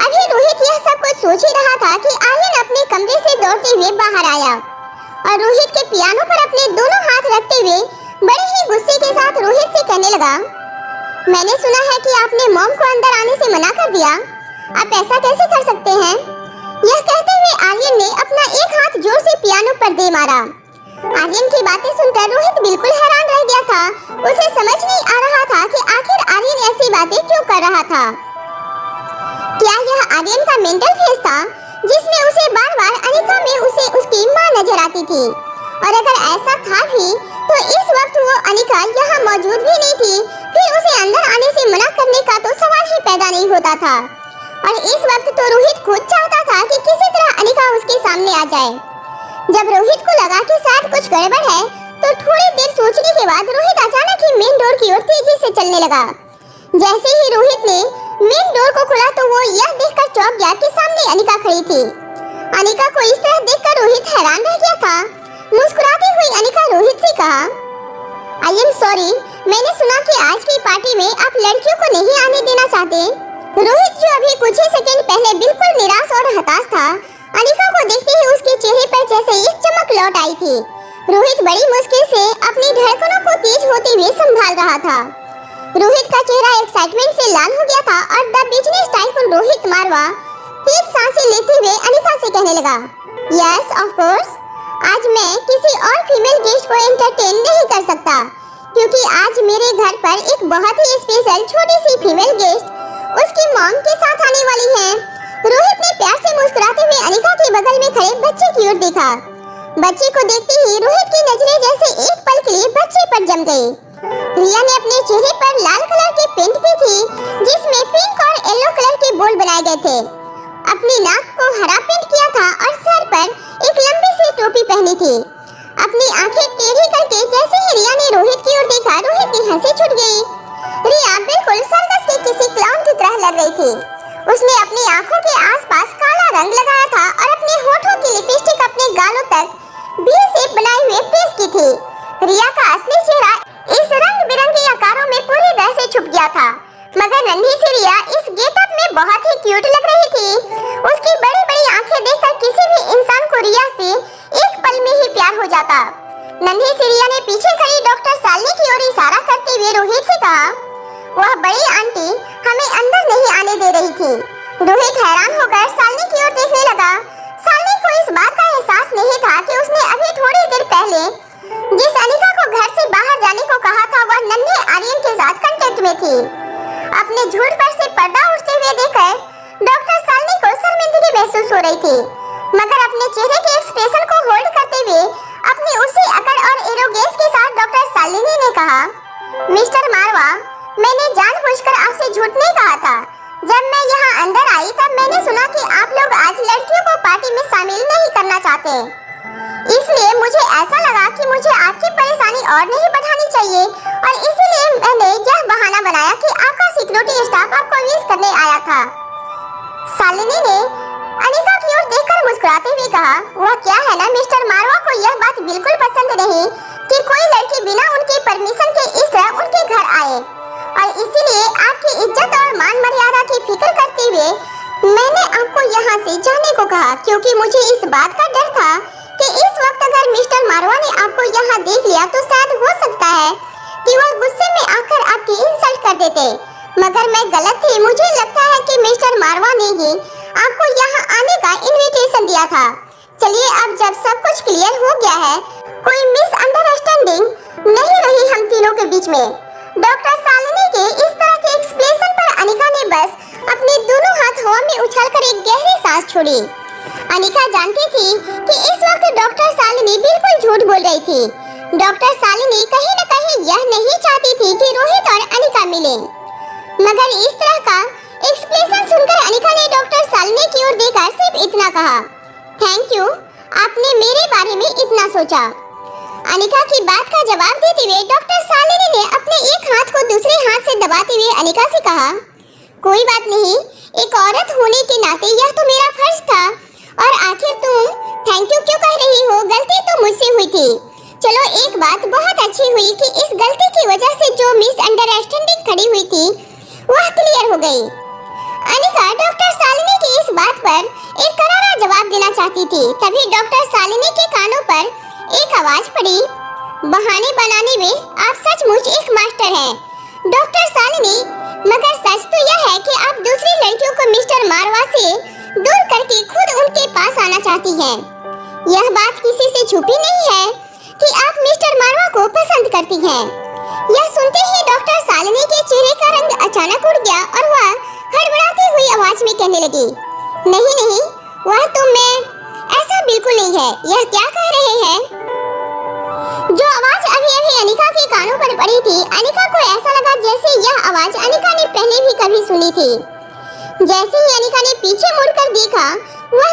अभी रोहित यह सब कुछ सोच ही रहा था कि आर्यन अपने कमरे से दौड़ते हुए बाहर आया और रोहित के पियानो पर अपने दोनों हाथ रखते हुए बड़े ही गुस्से के साथ रोहित से कहने लगा, मैंने सुना है कि आपने मॉम को अंदर आने से मना कर दिया। आप ऐसा कैसे कर सकते हैं? यह कहते हुए आर्यन ने अपना एक हाथ जोर से पियानो पर दे मारा। आर्यन की बातें सुनकर रोहित बिल्कुल हैरान रह गया था। उसे समझ नहीं आ रहा था कि आखिर आर्यन ऐसी बातें क्यों कर रहा था। क्या यह आर्यन का मेंटल फेस था जिसमें उसे बार-बार अनिका में उसे उसकी मां नजर आती थी? और अगर ऐसा था भी तो इस वक्त वो अनिका यहाँ मौजूद भी नहीं थी, फिर उसे अंदर आने से मना करने का तो सवाल ही पैदा नहीं होता था। और इस वक्त तो रोहित खुद चाहता था कि किसी तरह अनिका उसके सामने आ जाए। जब रोहित को लगा कि शायद कुछ गड़बड़ है, तो थोड़ी देर सोचने के बाद रोहित अचानक ही मेन डोर की ओर तेजी से चलने लगा। जैसे ही रोहित ने मेन डोर को खोला तो वो यह देखकर चौंक गया कि सामने अनिका खड़ी थी। अनिका को इस तरह देखकर रोहित हैरान रह गया था। मुस्कुराती हुई अनिका रोहित से कहा, आई एम सॉरी, मैंने सुना कि आज की पार्टी में आप लड़कियों को नहीं आने देना चाहते। रोहित जो अभी कुछ ही सेकंड पहले बिल्कुल निराश और हताश था, अनिका को देखते ही उसके चेहरे पर जैसे एक चमक लौट आई थी। रोहित बड़ी मुश्किल से अपनी धड़कनों को तेज होते हुए संभाल रहा था। रोहित का चेहरा एक्साइटमेंट से लाल हो गया था और द बिजनेस टाइकून रोहित मारवा तेज सांसें लेते हुए अनिका से कहने लगा, यस ऑफ कोर्स, आज मैं किसी और फीमेल गेस्ट को एंटरटेन नहीं कर सकता, क्योंकि आज मेरे घर पर एक बहुत ही स्पेशल छोटी सी फीमेल गेस्ट उसकी मॉम के साथ आने वाली है। रोहित ने प्यार से मुस्कुराते हुए अनिका के बगल में खड़े बच्चे की ओर देखा। बच्चे को देखते ही रोहित की नजरें जैसे एक पल के लिए बच्चे पर जम गई। रिया ने अपने चेहरे पर लाल कलर की पेंट की थी, जिसमें पिंक और येलो कलर के बोल बनाए गए थे। अपनी नाक को हरा पेंट किया था और सर पर एक लंबी सी टोपी पहनी थी। अपनी आंखें टेढ़ी करके जैसे ही रिया ने रोहित की ओर देखा, रोहित की हंसी छूट गई। रिया बिल्कुल सर्कस के किसी क्लाउन की तरह लग रही थी। उसने अपनी आंखों के आसपास काला रंग लगाया था और अपने होठों की लिपस्टिक अपने गालों तक वी शेप बनाए हुए पेश की थी। रिया का असली चेहरा इस रंग बिरंगे आकारों में पूरी तरह से छुप गया था, मगर नन्ही सी रिया इस गेटअप में बहुत ही क्यूट लग रही थी। उसकी बड़ी बड़ी आंखें देखकर किसी भी इंसान को रिया से एक पल में ही प्यार हो जाता। नन्ही सी रिया ने पीछे खड़ी डॉक्टर शालिनी की ओर इशारा करते हुए रोहित से कहा, वह बड़ी आंटी हमें अंदर नहीं आने दे रही थी। रोहित हैरान होकर शालिनी की ओर देखने लगा। शालिनी को इस बात का एहसास नहीं था कि उसने अभी थोड़ी देर पहले जिस अनिका को घर से बाहर जाने को कहा था, वह नन्हे आर्यन के साथ कांटेक्ट में थी। अपने झूठ पर से पर्दा उठते हुए देखकर डॉक्टर शालिनी को शर्मिंदगी महसूस हो रही थी, मगर अपने चेहरे के एक्सप्रेशन को होल्ड करते हुए अपनी उसी अकड़ और एरोगेंस के साथ डॉक्टर शालिनी ने कहा, मिस्टर मारवा, मैंने जानबूझकर आपसे झूठ नहीं कहा था। जब मैं यहाँ अंदर आई तब मैंने सुना कि आप लोग आज लड़कियों को पार्टी में शामिल नहीं करना चाहते, इसलिए मुझे ऐसा लगा कि मुझे आपकी परेशानी और नहीं बढ़ानी चाहिए और इसीलिए मैंने यह बहाना बनाया कि आपका सिक्योरिटी स्टाफ आपको विश करने आया था। शालिनी ने अनिका की ओर देखकर मुस्कुराते हुए कहा, वह क्या है ना, मिस्टर मारवा को यह बात बिल्कुल पसंद नहीं कि कोई लड़की बिना उनके परमिशन के इस तरह उनके घर आए, और इसीलिए आपकी इज्जत और मान मर्यादा की फिक्र करते हुए मैंने आपको यहाँ से जाने को कहा, क्योंकि मुझे इस बात का डर था कि इस वक्त अगर मिस्टर मारवा ने आपको यहाँ देख लिया तो शायद हो सकता है कि वह गुस्से में आकर आपकी इंसल्ट कर देते, मगर मैं गलत थी। मुझे लगता है कि मिस्टर मारवा ने ही आपको यहाँ आने का इनविटेशन दिया था। चलिए, अब जब सब कुछ क्लियर हो गया है, कोई मिसअंडरस्टैंडिंग नहीं रही हम तीनों के बीच में। डॉक्टर शालिनी के इस तरह के एक्सप्रेशन पर अनिका ने बस अपने दोनों हाथ हवा में उछालकर एक गहरी सांस छोड़ी। अनिका जानती थी कि इस वक्त डॉक्टर शालिनी बिल्कुल झूठ बोल रही थी। डॉक्टर शालिनी कहीं न कहीं यह नहीं चाहती थी कि रोहित और अनिका मिलें, मगर इस तरह का एक्सप्रेशन सुनकर अनिका ने डॉक्टर शालिनी की ओर देखकर सिर्फ इतना कहा, थैंक यू, आपने मेरे बारे में इतना सोचा। अनिका की बात का जवाब देते हुए डॉक्टर शालिनी ने अपने एक हाथ को दूसरे हाथ से दबाते हुए अनिका से कहा, कोई बात नहीं, एक औरत होने के नाते यह तो मेरा फर्ज था, और आखिर तुम थैंक यू क्यों कह रही हो? गलती तो मुझसे हुई थी। चलो, एक बात बहुत अच्छी हुई कि इस गलती की वजह से जो मिसअंडरस्टैंडिंग खड़ी हुई थी वह क्लियर हो गई। अनिका डॉक्टर शालिनी की इस बात पर एक करारा जवाब देना चाहती थी, तभी डॉक्टर शालिनी के कानों पर एक आवाज पड़ी, बहाने बनाने में आप सचमुच एक मास्टर हैं डॉक्टर शालिनी, मगर सच तो यह है कि आप दूसरी लड़कियों को मिस्टर मारवा से दूर करके खुद उनके पास आना चाहती हैं। यह बात किसी से छुपी नहीं है कि आप मिस्टर मारवा को पसंद करती हैं। यह सुनते ही डॉक्टर शालिनी के चेहरे का रंग अचानक उड़ गया और वह हड़बड़ाती हुई आवाज में कहने लगी, नहीं नहीं, वह तो मैं, ऐसा बिल्कुल नहीं है। यह क्या कह रहे हैं? जो आवाज अभी अभी अनिका के कानों पर पड़ी थी, अनिका को ऐसा लगा जैसे यह आवाज अनिका ने पहले भी कभी सुनी थी। जैसे ही अनिका ने पीछे मुड़कर देखा, वह